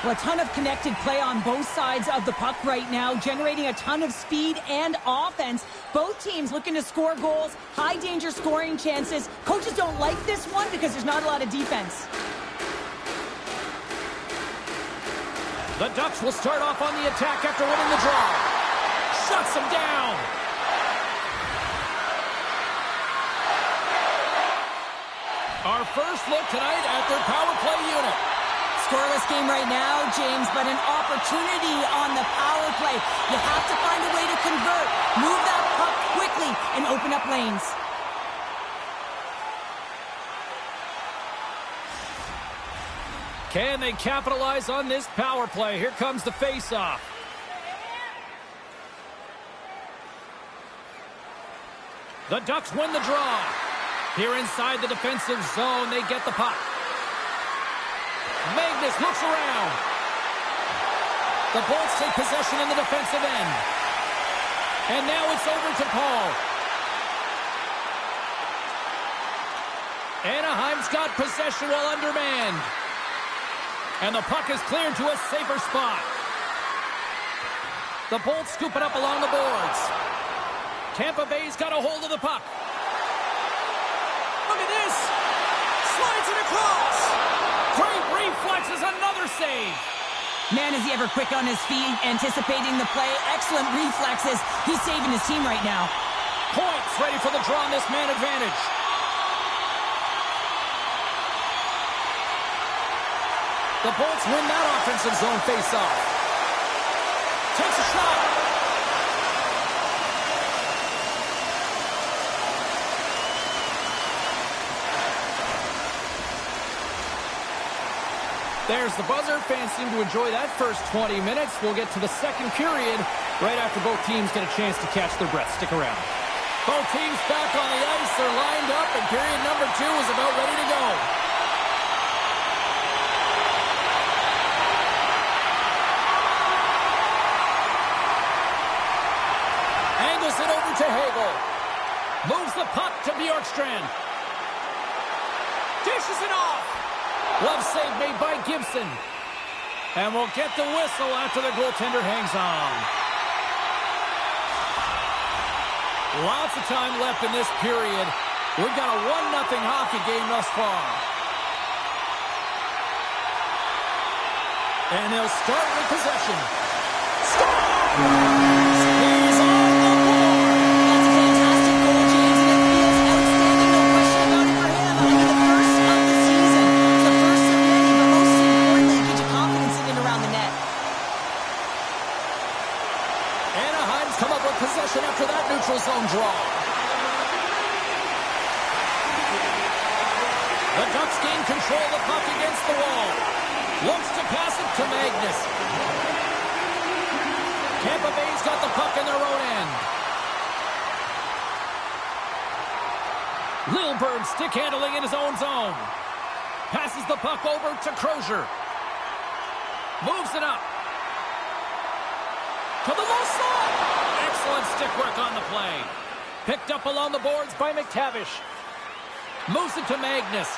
Well, a ton of connected play on both sides of the puck right now, generating a ton of speed and offense. Both teams looking to score goals, high-danger scoring chances. Coaches don't like this one because there's not a lot of defense. The Ducks will start off on the attack after winning the draw. Shuts him down. Our first look tonight at their power play unit. Scoreless game right now, James, but an opportunity on the power play. You have to find a way to convert, move that puck quickly, and open up lanes. Can they capitalize on this power play? Here comes the face-off. The Ducks win the draw. Here inside the defensive zone, they get the puck. Magnus looks around. The Bolts take possession in the defensive end. And now it's over to Paul. Anaheim's got possession while undermanned. And the puck is cleared to a safer spot. The Bolts scoop it up along the boards. Tampa Bay's got a hold of the puck. Look at this. Slides it across. Great reflexes, another save. Man, is he ever quick on his feet, anticipating the play. Excellent reflexes. He's saving his team right now. Points ready for the draw on this man advantage. The Bolts win that offensive zone face-off. Takes a shot. There's the buzzer. Fans seem to enjoy that first 20 minutes. We'll get to the second period right after both teams get a chance to catch their breath. Stick around. Both teams back on the ice. They're lined up, and period number 2 is about ready to go. Angles it over to Hagel. Moves the puck to Bjorkstrand. Dishes it off. Glove save made by Gibson. And we'll get the whistle after the goaltender hangs on. Lots of time left in this period. We've got a 1-0 hockey game thus far. And they'll start with possession. Scores! He's on the board! That's a fantastic goal, James, and it feels outstanding, no question about it for him. I mean, the first of the season. The first of many, but most importantly, it gives you confidence in and around the net. Anaheim's come up with possession after that neutral zone draw. The Ducks gain control of the puck against the wall. Looks to pass it to Magnus. Tampa Bay's got the puck in their own end. Lilburn stick handling in his own zone. Passes the puck over to Crozier. Moves it up. To the low slot. Excellent stick work on the play. Picked up along the boards by McTavish. Moves it to Magnus.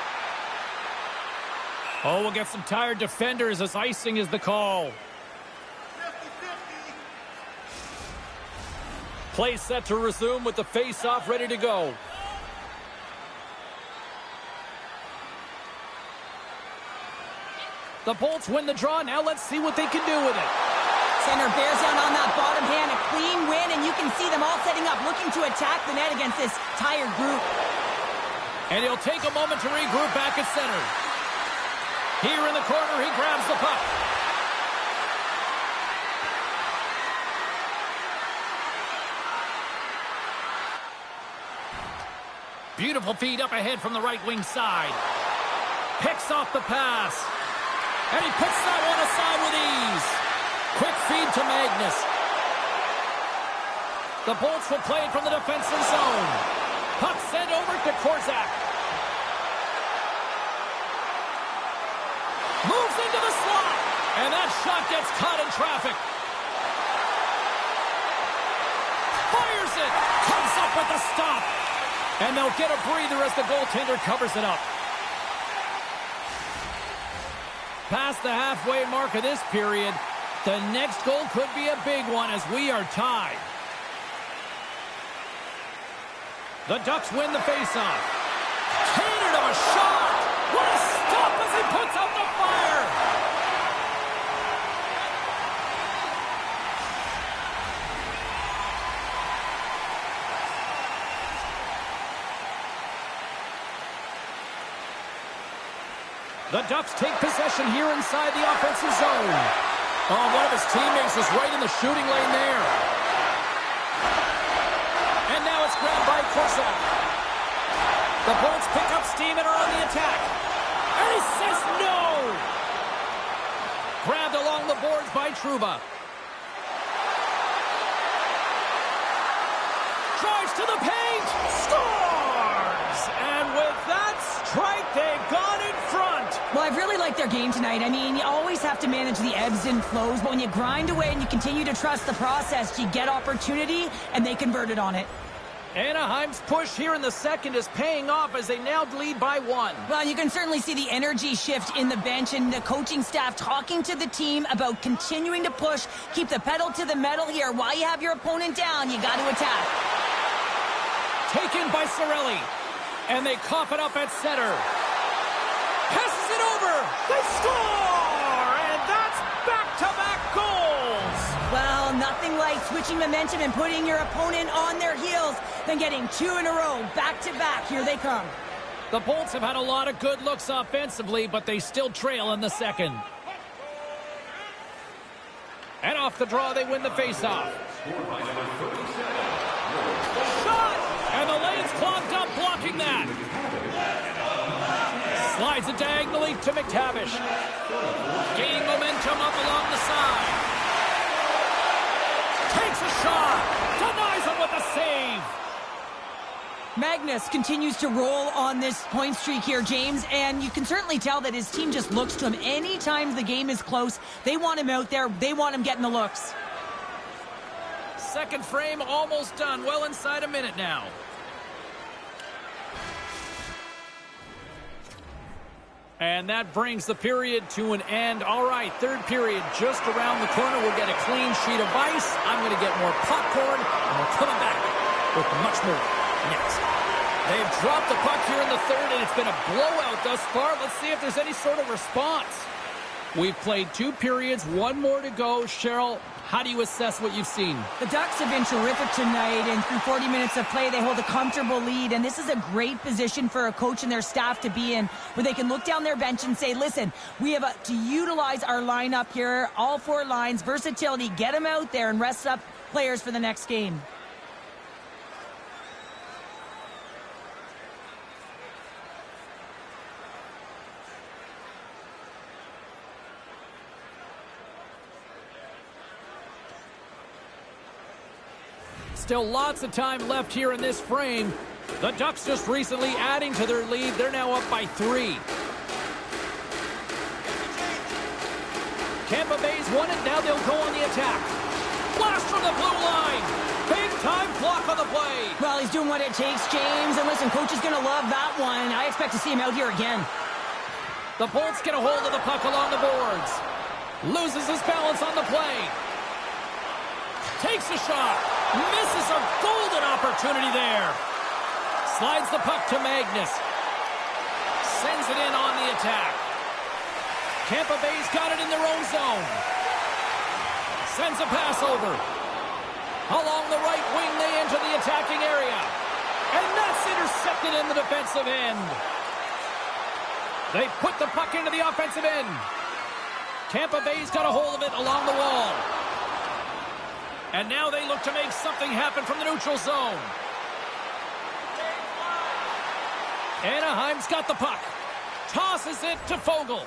Oh, we'll get some tired defenders as icing is the call. 50-50. Play set to resume with the face-off ready to go. The Bolts win the draw. Now let's see what they can do with it. Center bears down on that bottom hand. A clean win, and you can see them all setting up, looking to attack the net against this tired group. And he'll take a moment to regroup back at center. Here in the corner, he grabs the puck. Beautiful feed up ahead from the right wing side. Picks off the pass. And he puts that one aside with ease. Quick feed to Magnus. The Bolts will play it from the defensive zone. Puck sent over to Korczak. Moves into the slot. And that shot gets caught in traffic. Fires it. Comes up with the stop. And they'll get a breather as the goaltender covers it up. Past the halfway mark of this period, the next goal could be a big one as we are tied. The Ducks win the faceoff. Catered of a shot. What a stop as he puts out the fire. The Ducks take possession here inside the offensive zone. Oh, one of his teammates is right in the shooting lane there. And now it's grabbed by Korczak. The Bolts pick up steam and are on the attack. And he says no! Grabbed along the boards by Trouba. Drives to the paint! Scores! And with that strike, they got in front. Well, I've really liked their game tonight. I mean, you always have to manage the ebbs and flows, but when you grind away and you continue to trust the process, you get opportunity, and they converted on it. Anaheim's push here in the second is paying off as they now lead by 1. Well, you can certainly see the energy shift in the bench and the coaching staff talking to the team about continuing to push, keep the pedal to the metal here. While you have your opponent down, you got to attack. Taken by Cirelli, and they cough it up at center. Passes it over. They score! And that's back-to-back goals. Well, nothing like switching momentum and putting your opponent on their heels than getting 2 in a row, back-to-back. Here they come. The Bolts have had a lot of good looks offensively, but they still trail in the second. And off the draw, they win the faceoff. Shot! And the lane's clogged up, blocking that. Slides it diagonally to McTavish. Gaining momentum up along the side. Takes a shot. Denies him with a save. Magnus continues to roll on this point streak here, James, and you can certainly tell that his team just looks to him. Anytime the game is close, they want him out there. They want him getting the looks. Second frame almost done. Well inside a minute now. And that brings the period to an end. All right, third period just around the corner. We'll get a clean sheet of ice. I'm going to get more popcorn, and we're coming back with much more next. They've dropped the puck here in the third, and it's been a blowout thus far. Let's see if there's any sort of response. We've played 2 periods, 1 more to go. Cheryl, how do you assess what you've seen? The Ducks have been terrific tonight, and through 40 minutes of play, they hold a comfortable lead, and this is a great position for a coach and their staff to be in, where they can look down their bench and say, listen, we have to utilize our lineup here, all 4 lines, versatility, get them out there and rest up players for the next game. Still lots of time left here in this frame. The Ducks just recently adding to their lead. They're now up by 3. Tampa Bay's won it. Now they'll go on the attack. Blast from the blue line. Big time block on the play. Well, he's doing what it takes, James. And listen, coach is going to love that one. I expect to see him out here again. The Bolts get a hold of the puck along the boards. Loses his balance on the play. Takes a shot. Misses a golden opportunity there. Slides the puck to Magnus. Sends it in on the attack. Tampa Bay's got it in their own zone. Sends a pass over. Along the right wing, they enter the attacking area. And that's intercepted in the defensive end. They put the puck into the offensive end. Tampa Bay's got a hold of it along the wall. And now they look to make something happen from the neutral zone. Anaheim's got the puck. Tosses it to Fogle.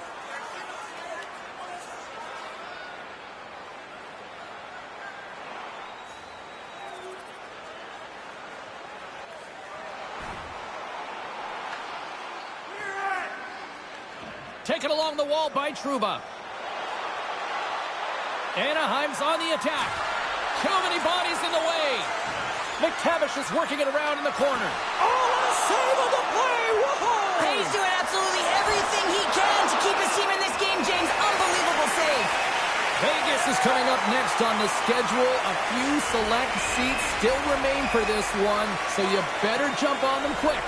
Taken along the wall by Trouba. Anaheim's on the attack. Too many bodies in the way. McTavish is working it around in the corner. Oh, what a save on the play! Whoa! He's doing absolutely everything he can to keep his team in this game, James. Unbelievable save. Vegas is coming up next on the schedule. A few select seats still remain for this one, so you better jump on them quick.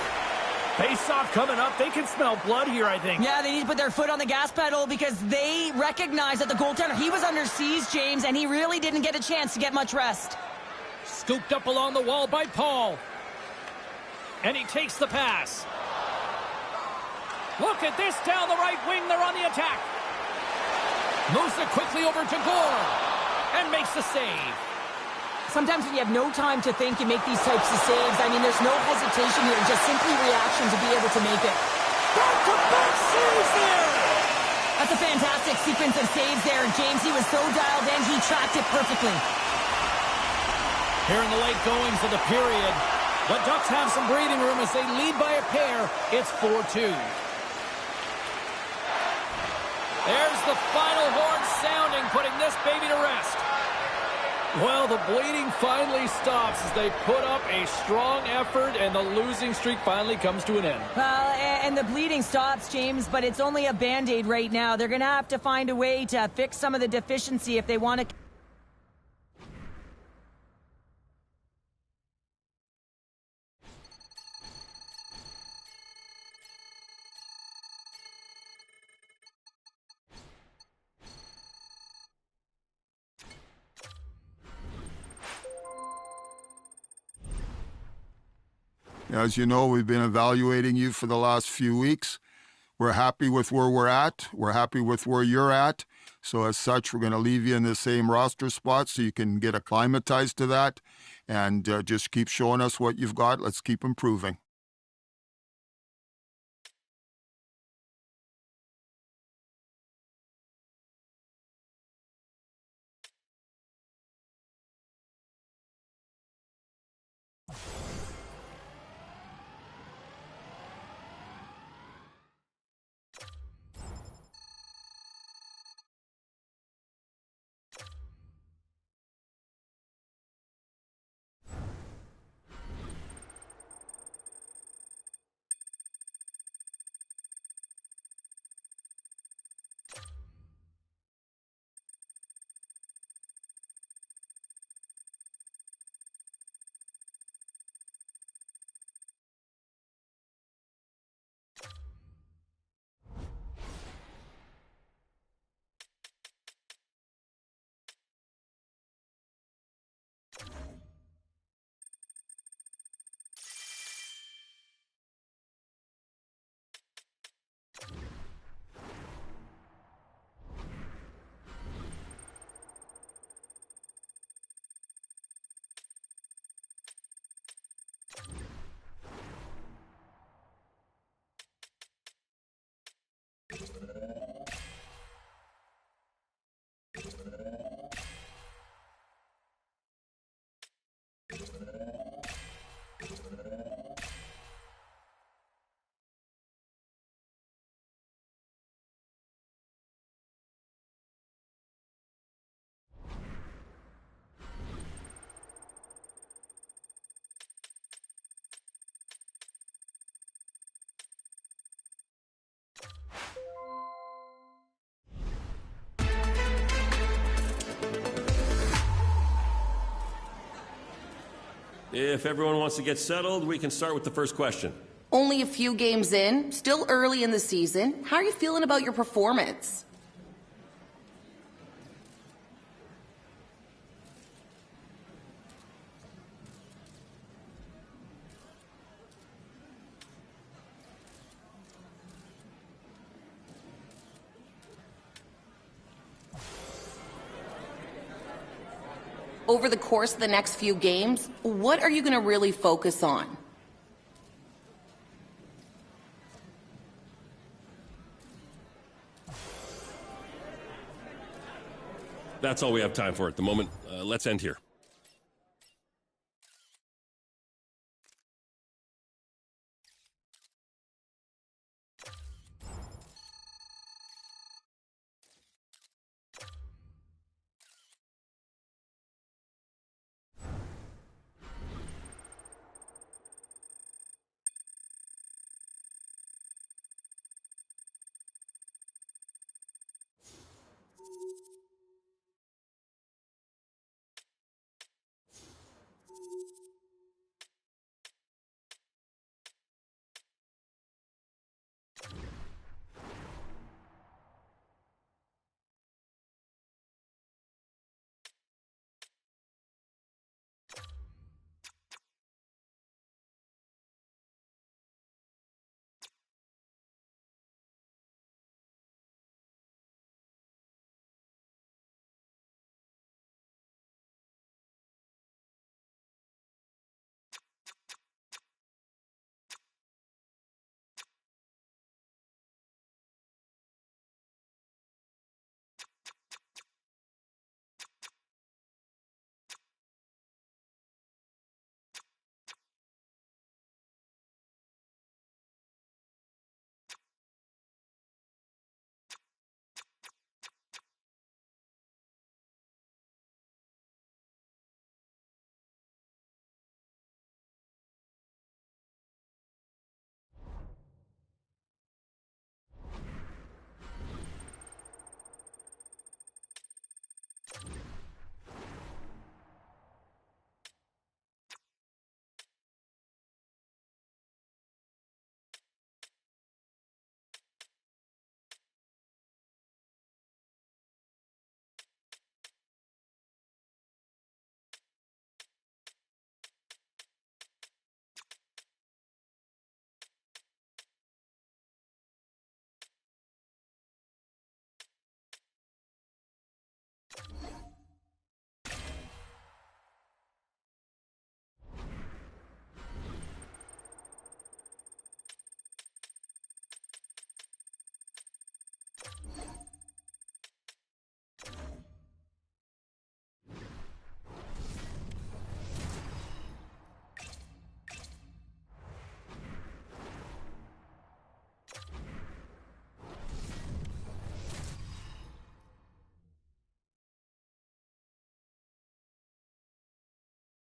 Face-off coming up. They can smell blood here, I think. Yeah, they need to put their foot on the gas pedal because they recognize that the goaltender, he was under siege, James, and he really didn't get a chance to get much rest. Scooped up along the wall by Paul. And he takes the pass. Look at this down the right wing. They're on the attack. Moves it quickly over to Gore. And makes the save. Sometimes when you have no time to think, you make these types of saves. I mean, there's no hesitation here, just simply reaction to be able to make it. Back-to-back saves there! That's a fantastic sequence of saves there. James, he was so dialed in, he tracked it perfectly. Here in the late goings of the period, the Ducks have some breathing room as they lead by a pair. It's 4-2. There's the final horn sounding, putting this baby to rest. Well, the bleeding finally stops as they put up a strong effort, and the losing streak finally comes to an end. Well, and the bleeding stops, James, but it's only a Band-Aid right now. They're going to have to find a way to fix some of the deficiency if they want to... As you know, we've been evaluating you for the last few weeks. We're happy with where we're at. We're happy with where you're at. So as such, we're going to leave you in the same roster spot so you can get acclimatized to that. And just keep showing us what you've got. Let's keep improving. If everyone wants to get settled, we can start with the first question. Only a few games in, still early in the season. How are you feeling about your performance? over the course of the next few games, what are you going to really focus on? That's all we have time for at the moment. Let's end here.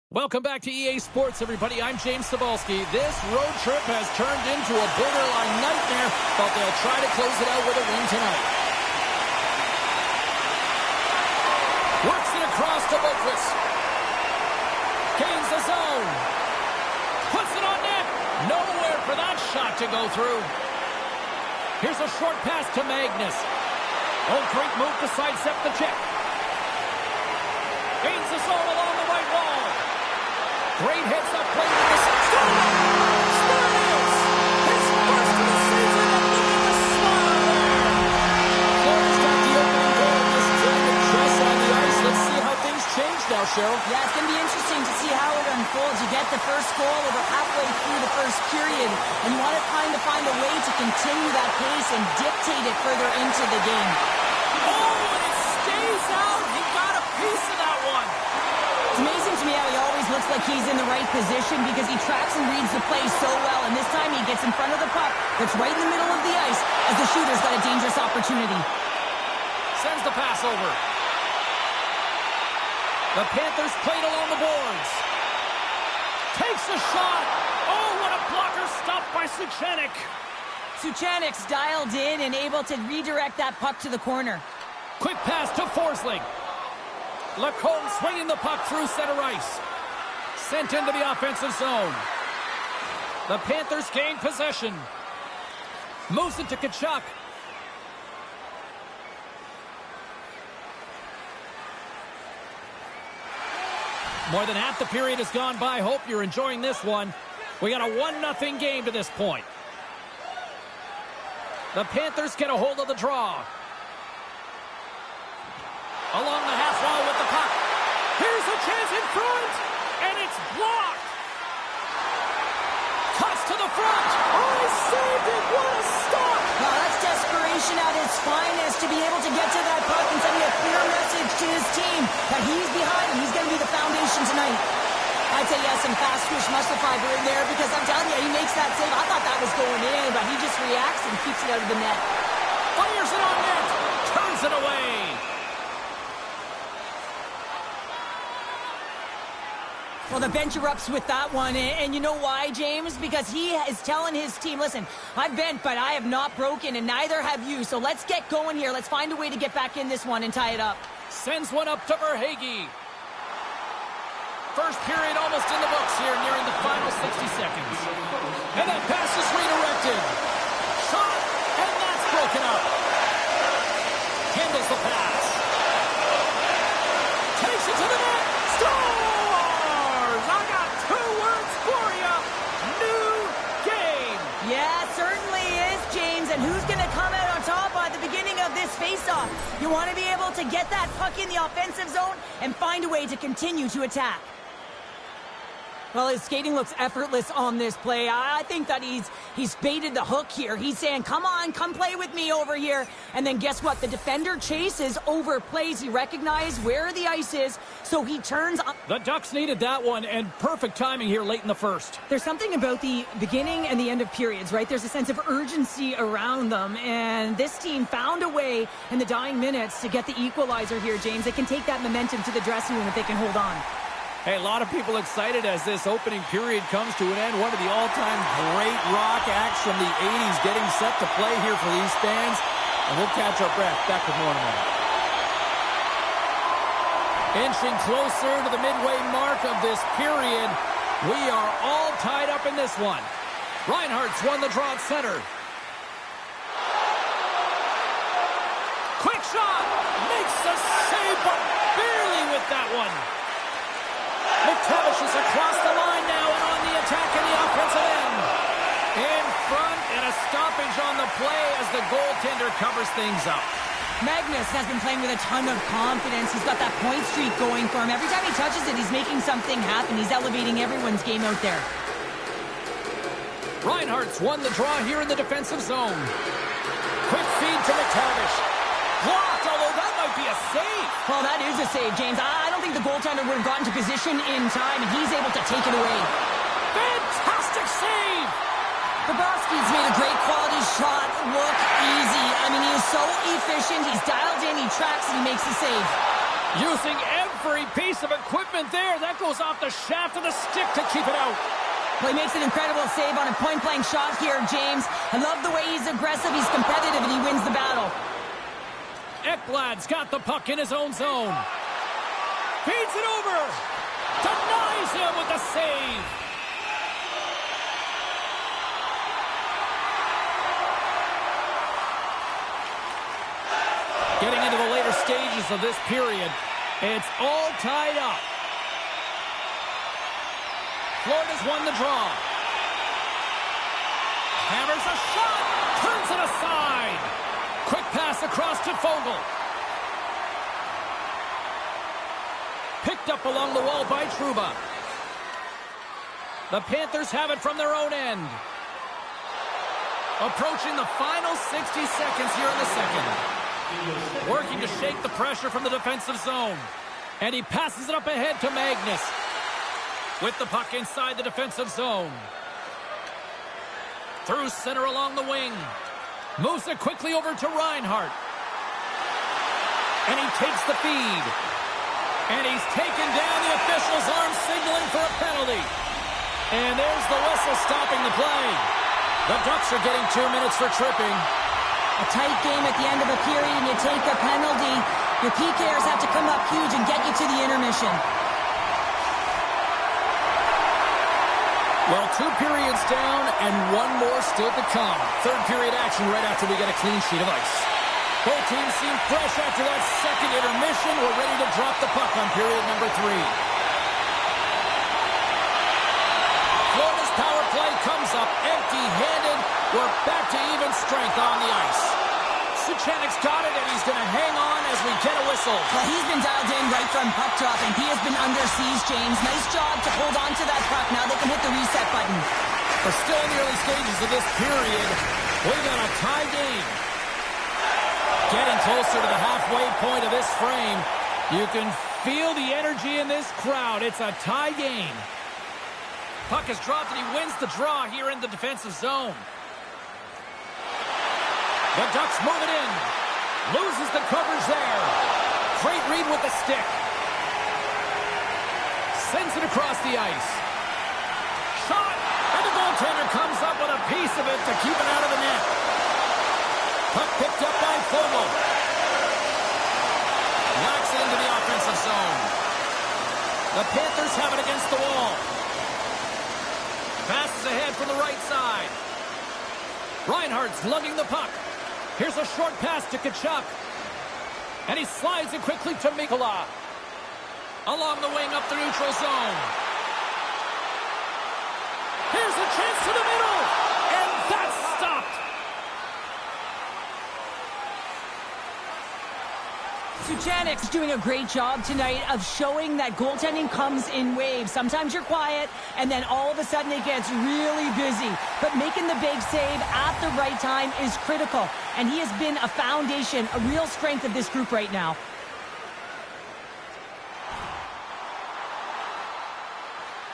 Welcome back to EA Sports, everybody. I'm James Cebulski. This road trip has turned into a borderline nightmare, but they'll try to close it out with a win tonight. Works it across to Boquist. Gains the zone. Puts it on net. Nowhere for that shot to go through. Here's a short pass to Magnus. Oh, great move to sidestep the check. Gains the zone along the right wall. Great heads-up play to the score! There it is! His first of the season, and look at the smile there! Florida's got the opening goal, just trying to press on the ice. Let's see how things change now, Cheryl. Yeah, it's going to be interesting to see how it unfolds. You get the first goal over halfway through the first period, and you want to find a way to continue that pace and dictate it further into the game. Oh, and it stays out! He got a piece of that one! It's amazing to me how he always looks like he's in the right position because he tracks and reads the play so well, and this time he gets in front of the puck that's right in the middle of the ice as the shooter's got a dangerous opportunity. Sends the pass over. The Panthers played along the boards. Takes a shot. Oh, what a blocker stop by Suchanek. Suchanek's dialed in and able to redirect that puck to the corner. Quick pass to Forsling. Lacombe swinging the puck through center ice. Sent into the offensive zone. The Panthers gain possession. Moves it to Tkachuk. More than half the period has gone by. Hope you're enjoying this one. We got a 1-0 game to this point. The Panthers get a hold of the draw. Along the half wall with the puck. Here's Here's a chance in front, and it's blocked. Cuts to the front. Oh, he saved it. What a stop. Well, that's desperation at its finest to be able to get to that puck and send a clear message to his team that he's behind and he's going to be the foundation tonight. I'd say yes, some fast twitch muscle fiber in there because I'm telling you, he makes that save. I thought that was going in, but he just reacts and keeps it out of the net. Fires it on net. Turns it away. Well, the bench erupts with that one, and you know why, James? Because he is telling his team, listen, I've bent, but I have not broken, and neither have you, so let's get going here. Let's find a way to get back in this one and tie it up. Sends one up to Verhaeghe. First period almost in the books here, nearing the final 60 seconds. And that pass is redirected. Shot, and that's broken up. Handles the pass. Takes it to the net. Scores! I got 2 words for you. New game. Yeah, certainly is, James. And who's going to come out on top by the beginning of this faceoff? You want to be able to get that puck in the offensive zone and find a way to continue to attack. Well, his skating looks effortless on this play. I think that he's baited the hook here. He's saying, come on, come play with me over here. And then guess what? The defender chases, overplays. He recognizes where the ice is, so he turns on. The Ducks needed that one, and perfect timing here late in the first. There's something about the beginning and the end of periods, right? There's a sense of urgency around them, and this team found a way in the dying minutes to get the equalizer here, James. They can take that momentum to the dressing room if they can hold on. Hey, a lot of people excited as this opening period comes to an end. One of the all-time great rock acts from the 80s getting set to play here for these fans. And we'll catch our breath. Back with more in a minute. Inching closer to the midway mark of this period. We are all tied up in this one. Reinhardt's won the draw at center. Quick shot! Makes the save, but barely with that one. McTavish is across the line now and on the attack in the offensive end. In front and a stoppage on the play as the goaltender covers things up. Magnus has been playing with a ton of confidence. He's got that point streak going for him. Every time he touches it, he's making something happen. He's elevating everyone's game out there. Reinhardt's won the draw here in the defensive zone. Quick feed to McTavish. Blocked, although that might be a save. Well, that is a save, James. I don't think the goaltender would have gotten to position in time, and he's able to take it away. Fantastic save! Bobrovsky's made a great quality shot look easy. I mean, he is so efficient. He's dialed in, he tracks, and he makes the save. Using every piece of equipment there. That goes off the shaft of the stick to keep it out. Well, he makes an incredible save on a point-blank shot here, James. I love the way he's aggressive, he's competitive, and he wins the battle. Ekblad's got the puck in his own zone. Feeds it over. Denies him with the save. Getting into the later stages of this period, it's all tied up. Florida's won the draw. Hammers a shot. Turns it aside. Quick pass across to Fogle. Picked up along the wall by Trouba. The Panthers have it from their own end. Approaching the final 60 seconds here in the second. Working to shake the pressure from the defensive zone. And he passes it up ahead to Magnus. With the puck inside the defensive zone. Through center along the wing. Moves it quickly over to Reinhardt. And he takes the feed. And he's taken down. The official's arm signaling for a penalty. And there's the whistle stopping the play. The Ducks are getting 2 minutes for tripping. A tight game at the end of a period and you take a penalty. Your PKers have to come up huge and get you to the intermission. Well, 2 periods down and 1 more still to come. Third period action right after we get a clean sheet of ice. Both teams seem fresh after that second intermission. We're ready to drop the puck on period number 3. Florida's power play comes up empty-handed. We're back to even strength on the ice. Suchanik's got it, and he's going to hang on as we get a whistle. Well, he's been dialed in right from puck drop, and he has been under siege, James. Nice job to hold on to that puck. Now they can hit the reset button. We're still in the early stages of this period. We've got a tie game. Getting closer to the halfway point of this frame. You can feel the energy in this crowd. It's a tie game. Puck is dropped, and he wins the draw here in the defensive zone. The Ducks move it in. Loses the coverage there. Great read with the stick. Sends it across the ice. Shot! And the goaltender comes up with a piece of it to keep it out of the net. Puck picked up by Fogle. Knocks it into the offensive zone. The Panthers have it against the wall. Passes ahead from the right side. Reinhardt's lugging the puck. Here's a short pass to Tkachuk. And he slides it quickly to Mikkola. Along the wing up the neutral zone. Here's a chance to the middle. And that's stopped. Suchanik's doing a great job tonight of showing that goaltending comes in waves. Sometimes you're quiet, and then all of a sudden it gets really busy. But making the big save at the right time is critical. And he has been a foundation, a real strength of this group right now.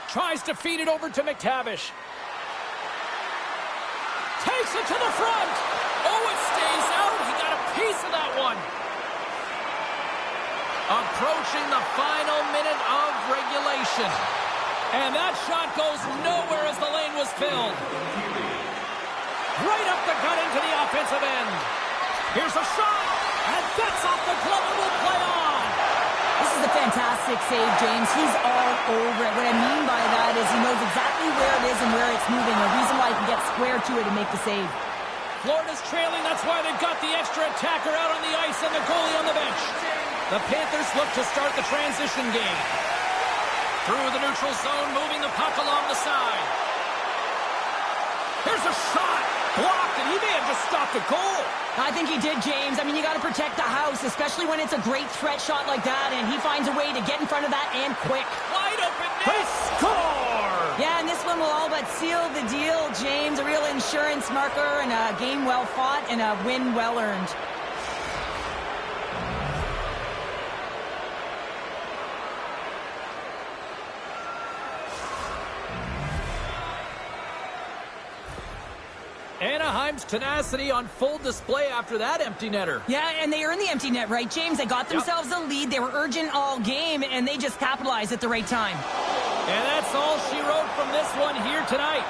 Tries to feed it over to McTavish. Takes it to the front. Oh, it stays out. He got a piece of that one. Approaching the final minute of regulation. And that shot goes nowhere as the lane was filled. Right up the gut into the offensive end. Here's a shot. And that's off the glove and will play on. This is a fantastic save, James. He's all over it. What I mean by that is he knows exactly where it is and where it's moving. A reason why he can get square to it and make the save. Florida's trailing. That's why they've got the extra attacker out on the ice and the goalie on the bench. The Panthers look to start the transition game. Through the neutral zone, moving the puck along the side. Here's a shot. Blocked, and he may have just stopped a goal. I think he did, James. I mean, you got to protect the house, especially when it's a great threat shot like that, and he finds a way to get in front of that and quick. Wide open net. They score! Yeah, and this one will all but seal the deal, James. A real insurance marker and a game well fought and a win well earned. Anaheim's tenacity on full display after that empty netter. Yeah, and they earned the empty net, right, James? They got themselves a lead. They were urgent all game, and they just capitalized at the right time. And that's all she wrote from this one here tonight.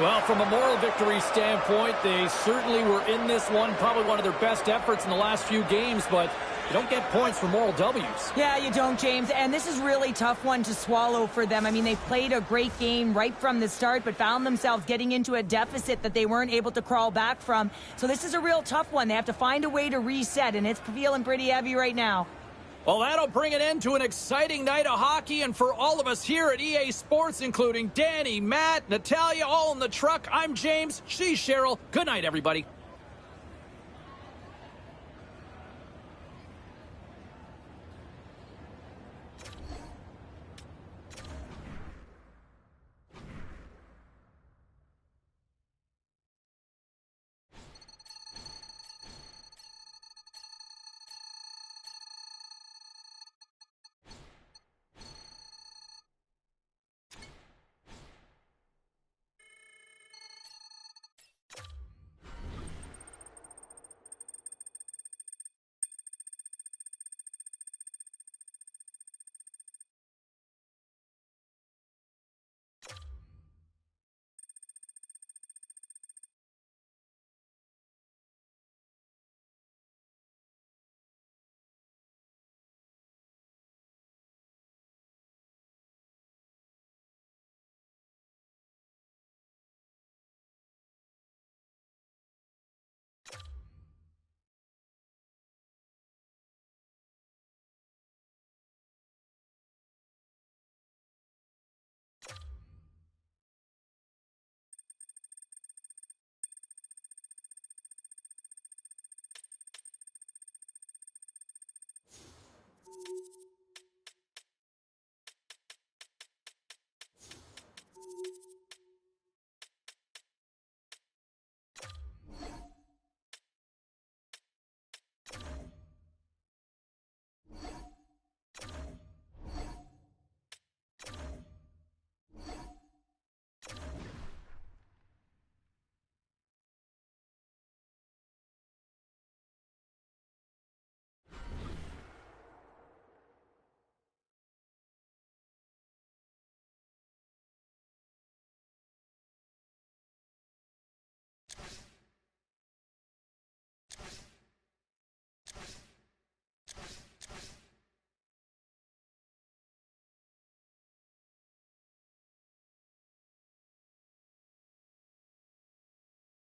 Well, from a moral victory standpoint, they certainly were in this one. Probably one of their best efforts in the last few games, but you don't get points for moral W's. Yeah, you don't, James. And this is really tough one to swallow for them. I mean, they played a great game right from the start, but found themselves getting into a deficit that they weren't able to crawl back from. So this is a real tough one. They have to find a way to reset, and it's feeling pretty heavy right now. Well, that'll bring an end to an exciting night of hockey, and for all of us here at EA Sports, including Danny, Matt, Natalia, all in the truck, I'm James, she's Cheryl. Good night, everybody.